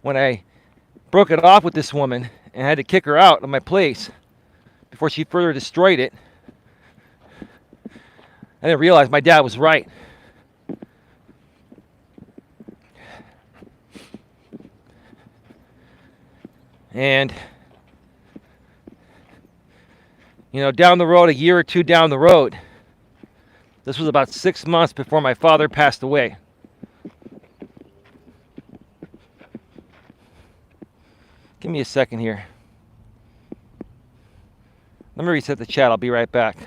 when I broke it off with this woman and had to kick her out of my place before she further destroyed it. I didn't realize my dad was right. And, you know, down the road, a year or two down the road, this was about 6 months before my father passed away. Give me a second here. Let me reset the chat. I'll be right back.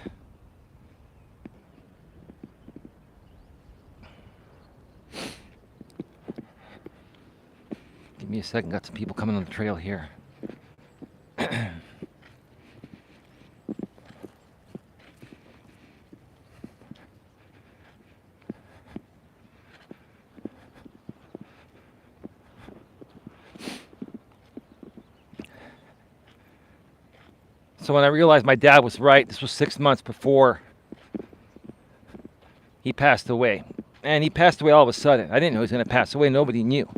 Give me a second. Got some people coming on the trail here. So when I realized my dad was right, this was 6 months before he passed away. And he passed away all of a sudden. I didn't know he was going to pass away. Nobody knew.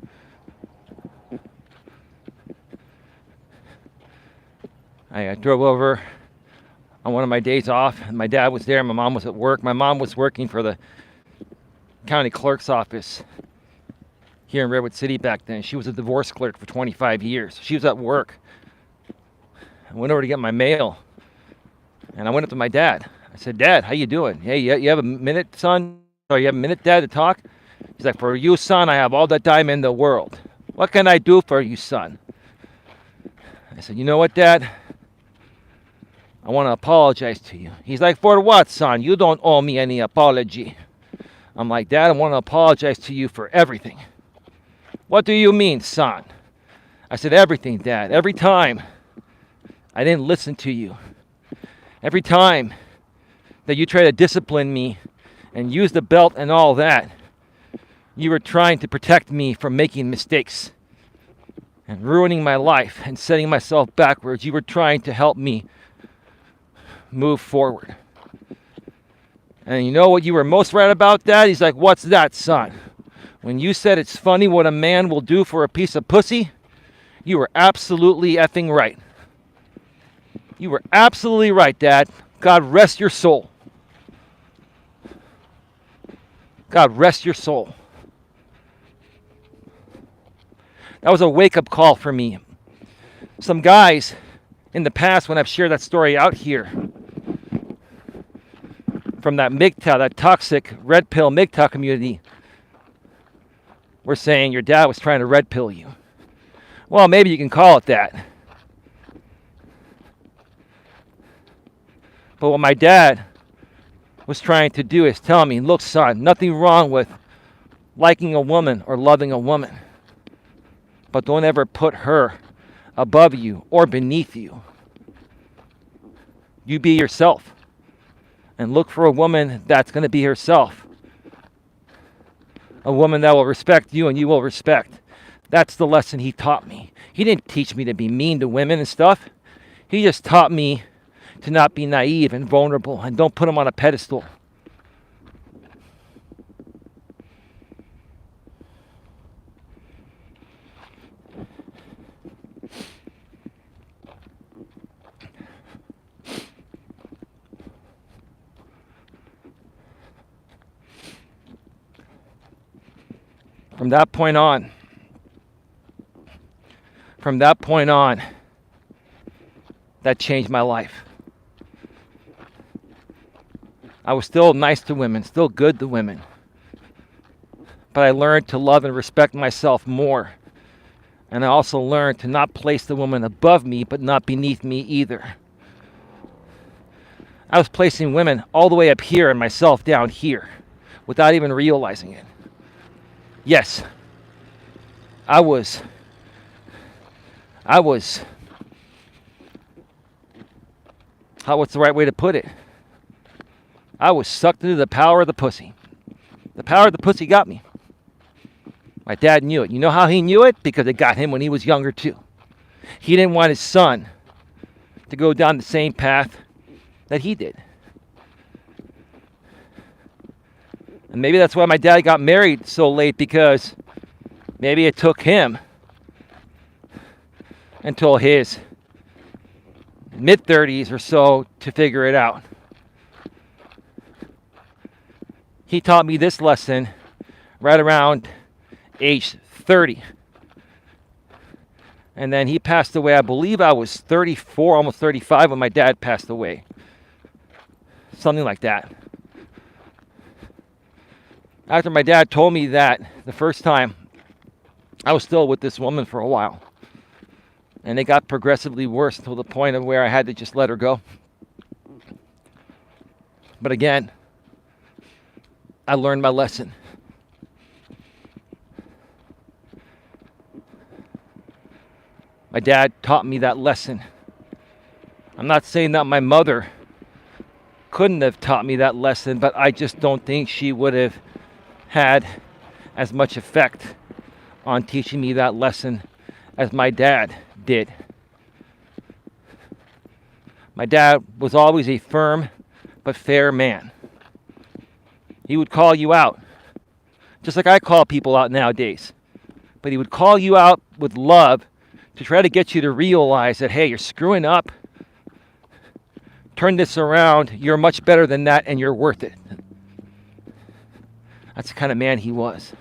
I drove over on one of my days off, and my dad was there. My mom was at work. My mom was working for the county clerk's office here in Redwood City back then. She was a divorce clerk for 25 years. She was at work. I went over to get my mail, and I went up to my dad. I said, "Dad, how you doing? Hey, you have a minute, son? Or you have a minute, Dad, to talk?" He's like, "For you, son, I have all the time in the world. What can I do for you, son?" I said, "You know what, Dad? I want to apologize to you." He's like, "For what, son? You don't owe me any apology." I'm like, "Dad, I want to apologize to you for everything." "What do you mean, son?" I said, "Everything, Dad. Every time I didn't listen to you. Every time that you try to discipline me and use the belt and all that, you were trying to protect me from making mistakes and ruining my life and setting myself backwards. You were trying to help me move forward. And you know what you were most right about, Dad?" He's like, "What's that, son? When you said it's funny what a man will do for a piece of pussy, you were absolutely effing right. You were absolutely right, Dad. God rest your soul. God rest your soul." That was a wake-up call for me. Some guys in the past, when I've shared that story out here, from that MGTOW, that toxic red pill MGTOW community, were saying your dad was trying to red pill you. Well, maybe you can call it that. But what my dad was trying to do is tell me, "Look, son, nothing wrong with liking a woman or loving a woman. But don't ever put her above you or beneath you. You be yourself. And look for a woman that's going to be herself. A woman that will respect you and you will respect." That's the lesson he taught me. He didn't teach me to be mean to women and stuff. He just taught me to not be naive and vulnerable and don't put them on a pedestal. From that point on, that changed my life. I was still nice to women, still good to women. But I learned to love and respect myself more. And I also learned to not place the woman above me, but not beneath me either. I was placing women all the way up here and myself down here without even realizing it. Yes, I was, what's the right way to put it? I was sucked into the power of the pussy. The power of the pussy got me. My dad knew it. You know how he knew it? Because it got him when he was younger too. He didn't want his son to go down the same path that he did. And maybe that's why my dad got married so late, because maybe it took him until his mid-30s or so to figure it out. He taught me this lesson right around age 30. And then he passed away, I believe I was 34, almost 35 when my dad passed away. Something like that. After my dad told me that the first time, I was still with this woman for a while. And it got progressively worse until the point of where I had to just let her go. But again, I learned my lesson. My dad taught me that lesson. I'm not saying that my mother couldn't have taught me that lesson, but I just don't think she would have had as much effect on teaching me that lesson as my dad did. My dad was always a firm but fair man. He would call you out, just like I call people out nowadays. But he would call you out with love to try to get you to realize that, hey, you're screwing up. Turn this around. You're much better than that, and you're worth it. That's the kind of man he was.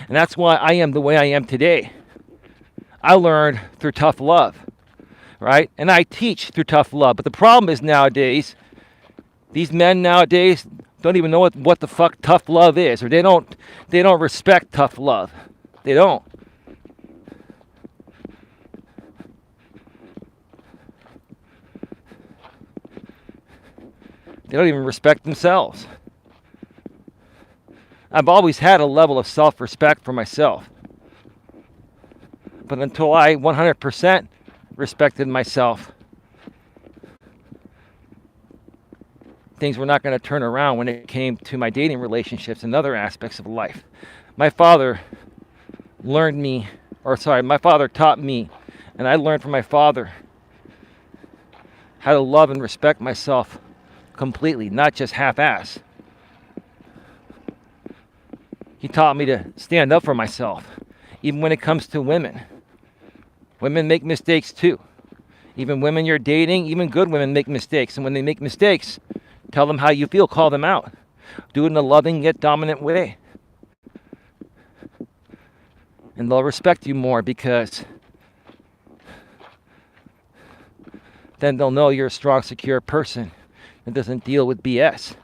And that's why I am the way I am today. I learned through tough love, right? And I teach through tough love. But the problem is nowadays, these men nowadays don't even know what the fuck tough love is, or they don't respect tough love. They don't. They don't even respect themselves. I've always had a level of self-respect for myself. But until I 100% respected myself, things were not going to turn around when it came to my dating relationships and other aspects of life. My father taught me, and I learned from my father how to love and respect myself completely, not just half-ass. He taught me to stand up for myself, even when it comes to women. Women make mistakes too. Even women you're dating, even good women make mistakes. And when they make mistakes, tell them how you feel, call them out. Do it in a loving yet dominant way. And they'll respect you more, because then they'll know you're a strong, secure person that doesn't deal with BS.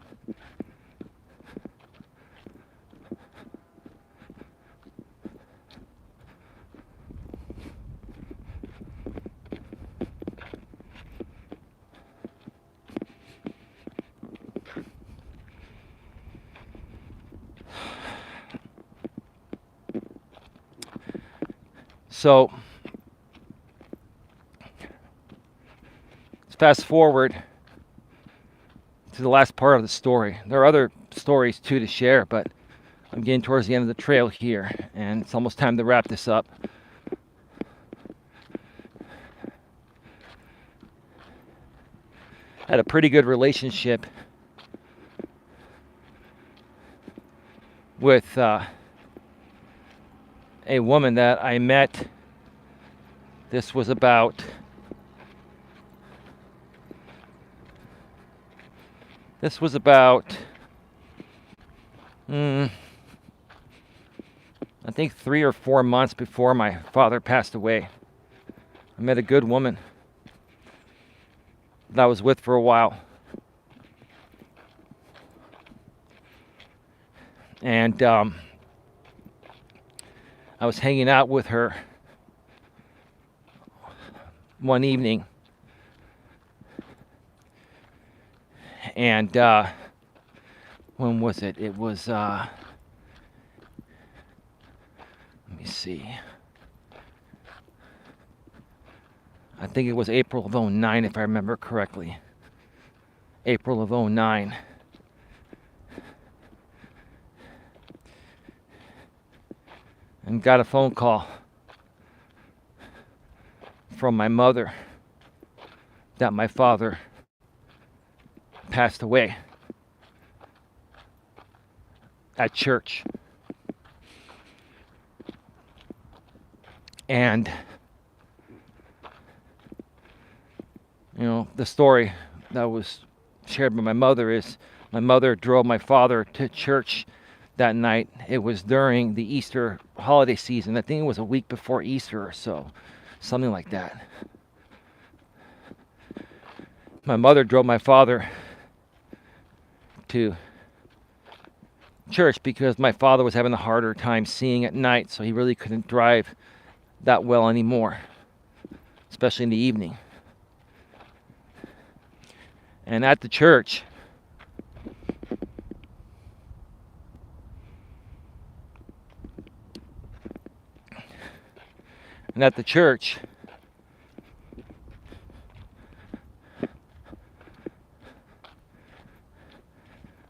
So, let's fast forward to the last part of the story. There are other stories too to share, but I'm getting towards the end of the trail here, and it's almost time to wrap this up. I had a pretty good relationship with a woman that I met. This was about I think 3 or 4 months before my father passed away. I met a good woman that I was with for a while. And I was hanging out with her one evening, and when was it? It was, let me see. I think it was April of 2009, if I remember correctly. April of 2009. And got a phone call from my mother that my father passed away at church. And, you know, the story that was shared by my mother is my mother drove my father to church that night. It was during the Easter holiday season. I think it was a week before Easter or so, something like that. My mother drove my father to church because my father was having a harder time seeing at night, so he really couldn't drive that well anymore, especially in the evening. And at the church,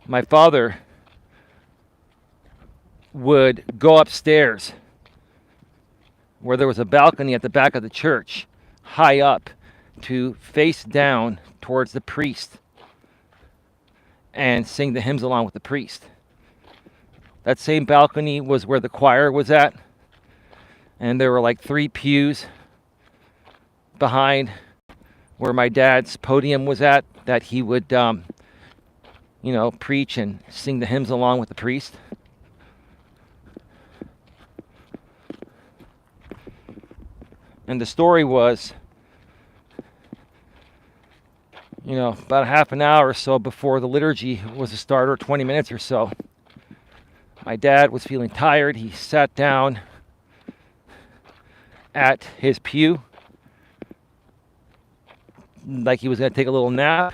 my father would go upstairs where there was a balcony at the back of the church, high up, to face down towards the priest and sing the hymns along with the priest. That same balcony was where the choir was at, and there were like 3 pews behind where my dad's podium was at that he would, preach and sing the hymns along with the priest. And the story was, about a half an hour or so before the liturgy was to start, or 20 minutes or so, my dad was feeling tired. He sat down at his pew like he was going to take a little nap.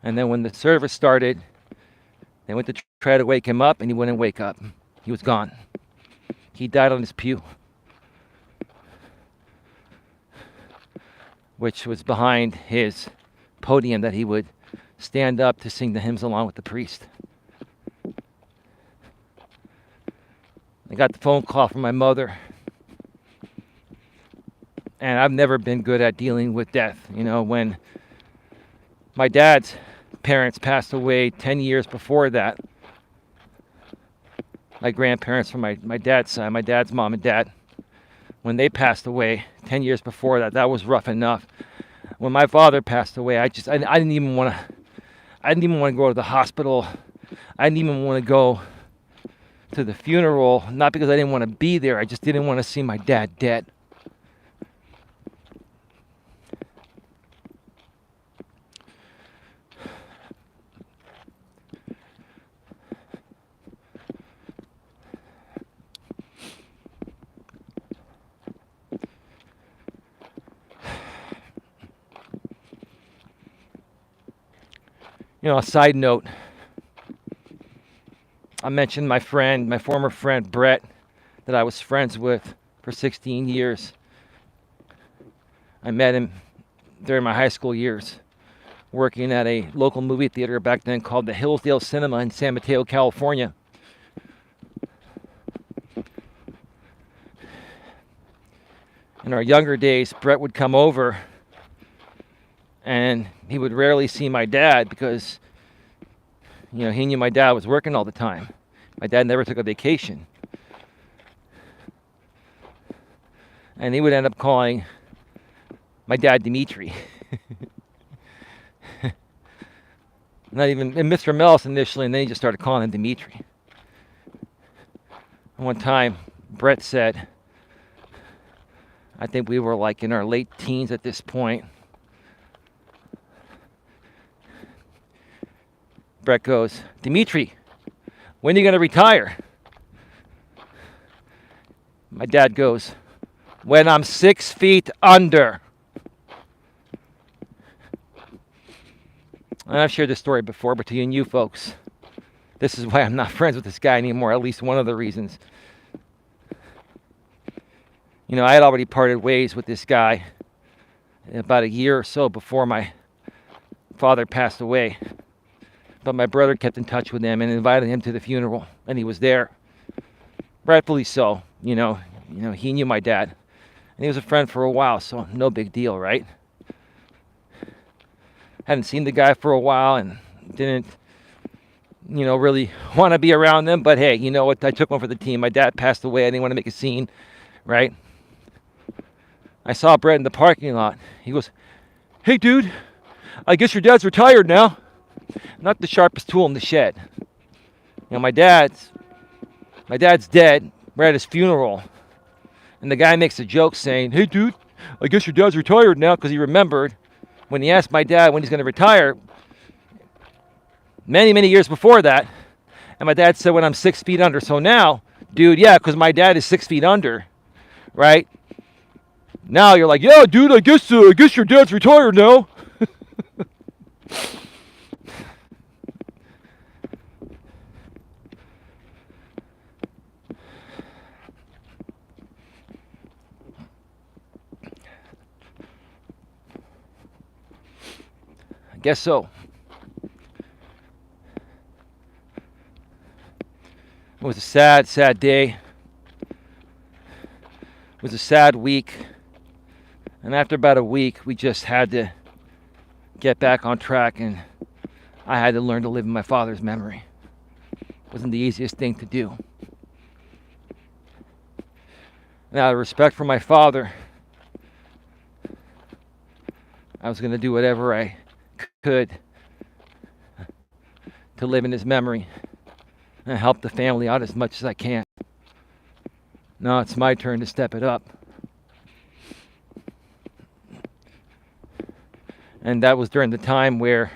And then when the service started, they went to try to wake him up, and he wouldn't wake up. He was gone. He died on his pew, which was behind his podium that he would stand up to sing the hymns along with the priest. I got the phone call from my mother, and I've never been good at dealing with death. When my dad's parents passed away 10 years before that, my grandparents from my dad's side, my dad's mom and dad, when they passed away 10 years before that, that was rough enough. When my father passed away, I didn't even want to go to the hospital. I didn't even want to go to the funeral, not because I didn't want to be there. I just didn't want to see my dad dead. A side note, I mentioned my former friend, Brett, that I was friends with for 16 years. I met him during my high school years, working at a local movie theater back then called the Hillsdale Cinema in San Mateo, California. In our younger days, Brett would come over, and he would rarely see my dad because, he knew my dad was working all the time. My dad never took a vacation. And he would end up calling my dad Dimitri. Not even Mr. Melas initially, and then he just started calling him Dimitri. One time, Brett said, I think we were like in our late teens at this point. Brett goes, Dimitri, when are you going to retire? My dad goes, when I'm 6 feet under. And I've shared this story before, but to you and you folks, this is why I'm not friends with this guy anymore, at least one of the reasons. I had already parted ways with this guy about a year or so before my father passed away. But my brother kept in touch with him and invited him to the funeral, and he was there. Rightfully so, he knew my dad. And he was a friend for a while, so no big deal, right? Hadn't seen the guy for a while and didn't, really want to be around them. But hey, you know what? I took one for the team. My dad passed away. I didn't want to make a scene, right? I saw Brett in the parking lot. He goes, hey, dude, I guess your dad's retired now. Not the sharpest tool in the shed. My dad's dead. We're at his funeral. And the guy makes a joke saying, hey, dude, I guess your dad's retired now, because he remembered when he asked my dad when he's going to retire many, many years before that. And my dad said, when I'm 6 feet under. So now, dude, yeah, because my dad is 6 feet under, right? Now you're like, yeah, dude, I guess your dad's retired now. I guess so. It was a sad, sad day. It was a sad week. And after about a week, we just had to get back on track, and I had to learn to live in my father's memory. It wasn't the easiest thing to do. And out of respect for my father, I was going to do whatever I could to live in his memory and help the family out as much as I can. Now it's my turn to step it up. And that was during the time where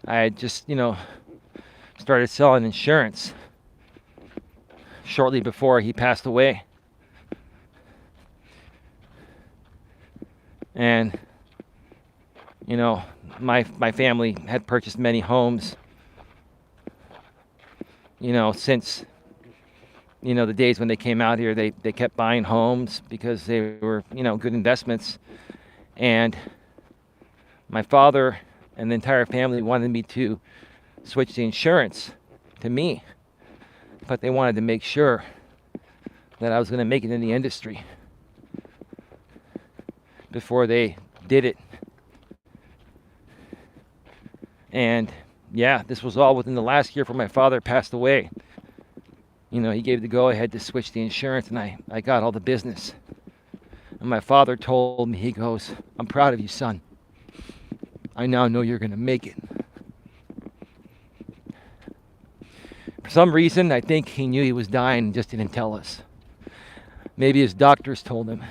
I had just, started selling insurance shortly before he passed away. And, my family had purchased many homes, since, the days when they came out here. They kept buying homes because they were, good investments. And my father and the entire family wanted me to switch the insurance to me, but they wanted to make sure that I was going to make it in the industry before they did it. And yeah, this was all within the last year before my father passed away. He gave the go-ahead to switch the insurance, and I got all the business. And my father told me, he goes, "I'm proud of you, son. I now know you're going to make it." For some reason, I think he knew he was dying and just didn't tell us. Maybe his doctors told him.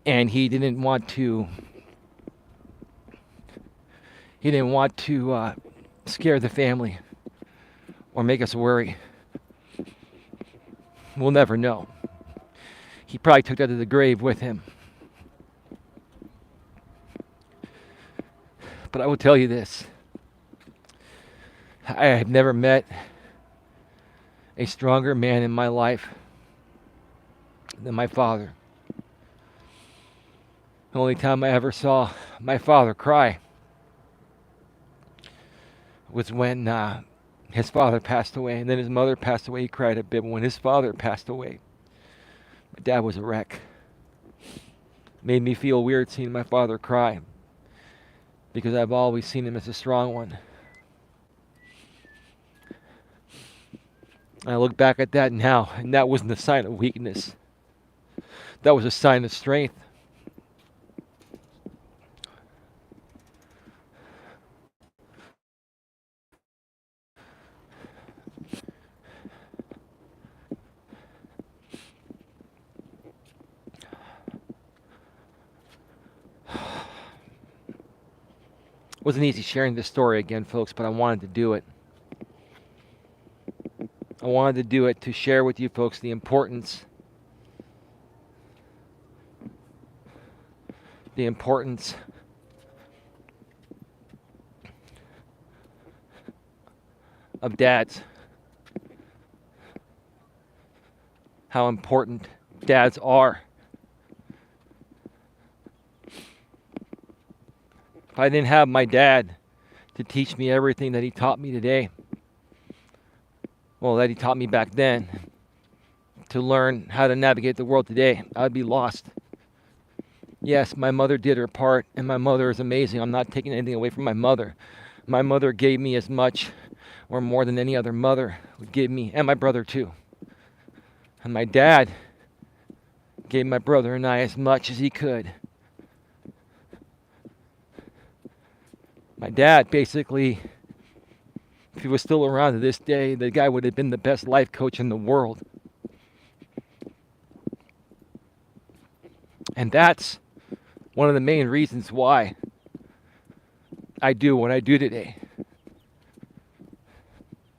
And he didn't want to scare the family or make us worry. We'll never know. He probably took that to the grave with him. But I will tell you this. I have never met a stronger man in my life than my father. The only time I ever saw my father cry was when his father passed away, and then his mother passed away. He cried a bit, but when his father passed away, my dad was a wreck. Made me feel weird seeing my father cry, because I've always seen him as a strong one. I look back at that now, and that wasn't a sign of weakness. That was a sign of strength. It wasn't easy sharing this story again, folks, but I wanted to do it. I wanted to do it to share with you folks the importance of dads. How important dads are. If I didn't have my dad to teach me everything that he taught me today, that he taught me back then, to learn how to navigate the world today, I'd be lost. Yes, my mother did her part, and my mother is amazing. I'm not taking anything away from my mother. My mother gave me as much or more than any other mother would give me, and my brother too. And my dad gave my brother and I as much as he could. My dad, basically, if he was still around to this day, the guy would have been the best life coach in the world. And that's one of the main reasons why I do what I do today.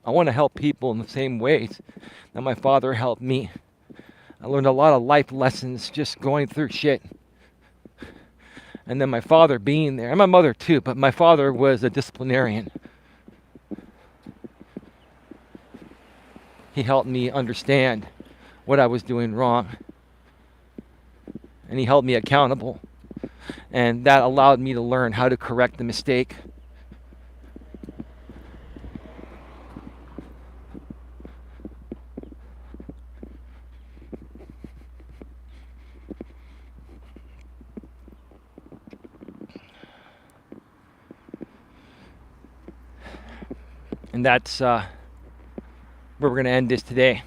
I want to help people in the same ways that my father helped me. I learned a lot of life lessons just going through shit. And then my father being there, and my mother too, but my father was a disciplinarian. He helped me understand what I was doing wrong. And he held me accountable. And that allowed me to learn how to correct the mistake. And that's where we're going to end this today.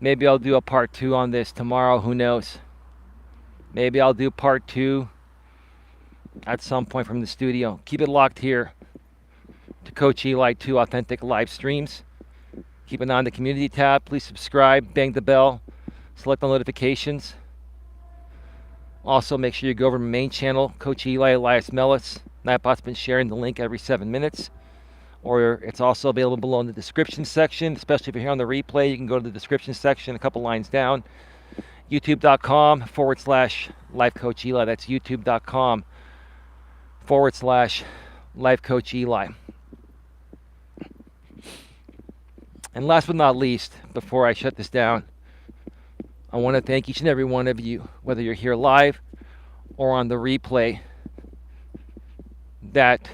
Maybe I'll do a part 2 on this tomorrow. Who knows? Maybe I'll do part 2 at some point from the studio. Keep it locked here to Coach Eli 2 Authentic Live Streams. Keep an eye on the community tab. Please subscribe, bang the bell, select the notifications. Also, make sure you go over to my main channel, Coach Eli, Elias Melas. Nightbot's been sharing the link every 7 minutes. Or it's also available below in the description section. Especially if you're here on the replay, you can go to the description section a couple lines down. YouTube.com/Life Coach Eli. That's YouTube.com/Life Coach Eli. And last but not least, before I shut this down, I want to thank each and every one of you, whether you're here live or on the replay, that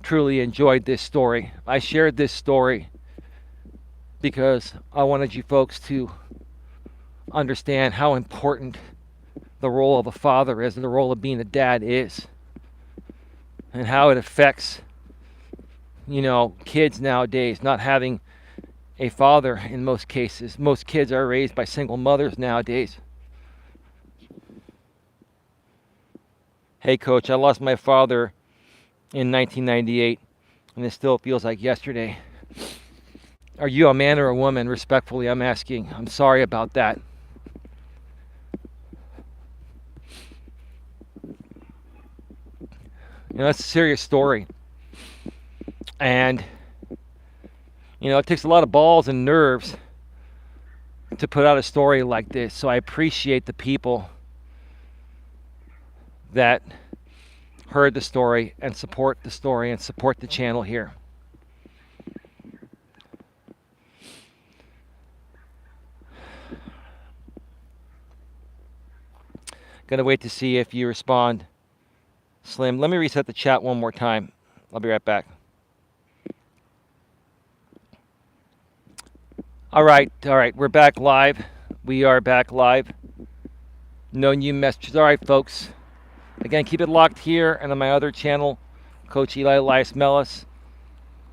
truly enjoyed this story. I shared this story because I wanted you folks to understand how important the role of a father is and the role of being a dad is, and how it affects, kids nowadays not having a father in most cases. Most kids are raised by single mothers nowadays. Hey, Coach, I lost my father in 1998, and it still feels like yesterday. Are you a man or a woman? Respectfully, I'm asking. I'm sorry about that. That's a serious story. And, it takes a lot of balls and nerves to put out a story like this. So I appreciate the people that heard the story and support the story and support the channel here. Gonna wait to see if you respond. Slim, let me reset the chat one more time. I'll be right back. All right, we're back live. We are back live. No new messages. All right, folks. Again, keep it locked here and on my other channel, Coach Eli, Elias Melas.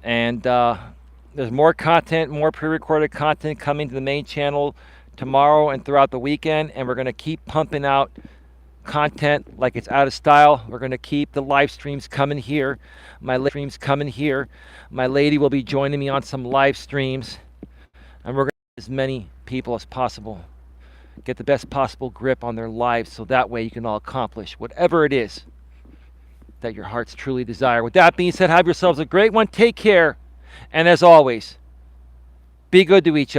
And there's more content, more pre-recorded content coming to the main channel tomorrow and throughout the weekend. And we're going to keep pumping out content like it's out of style. We're going to keep the live streams coming here. My lady will be joining me on some live streams. And we're going to get as many people as possible. Get the best possible grip on their lives so that way you can all accomplish whatever it is that your hearts truly desire. With that being said, have yourselves a great one. Take care. And as always, be good to each other.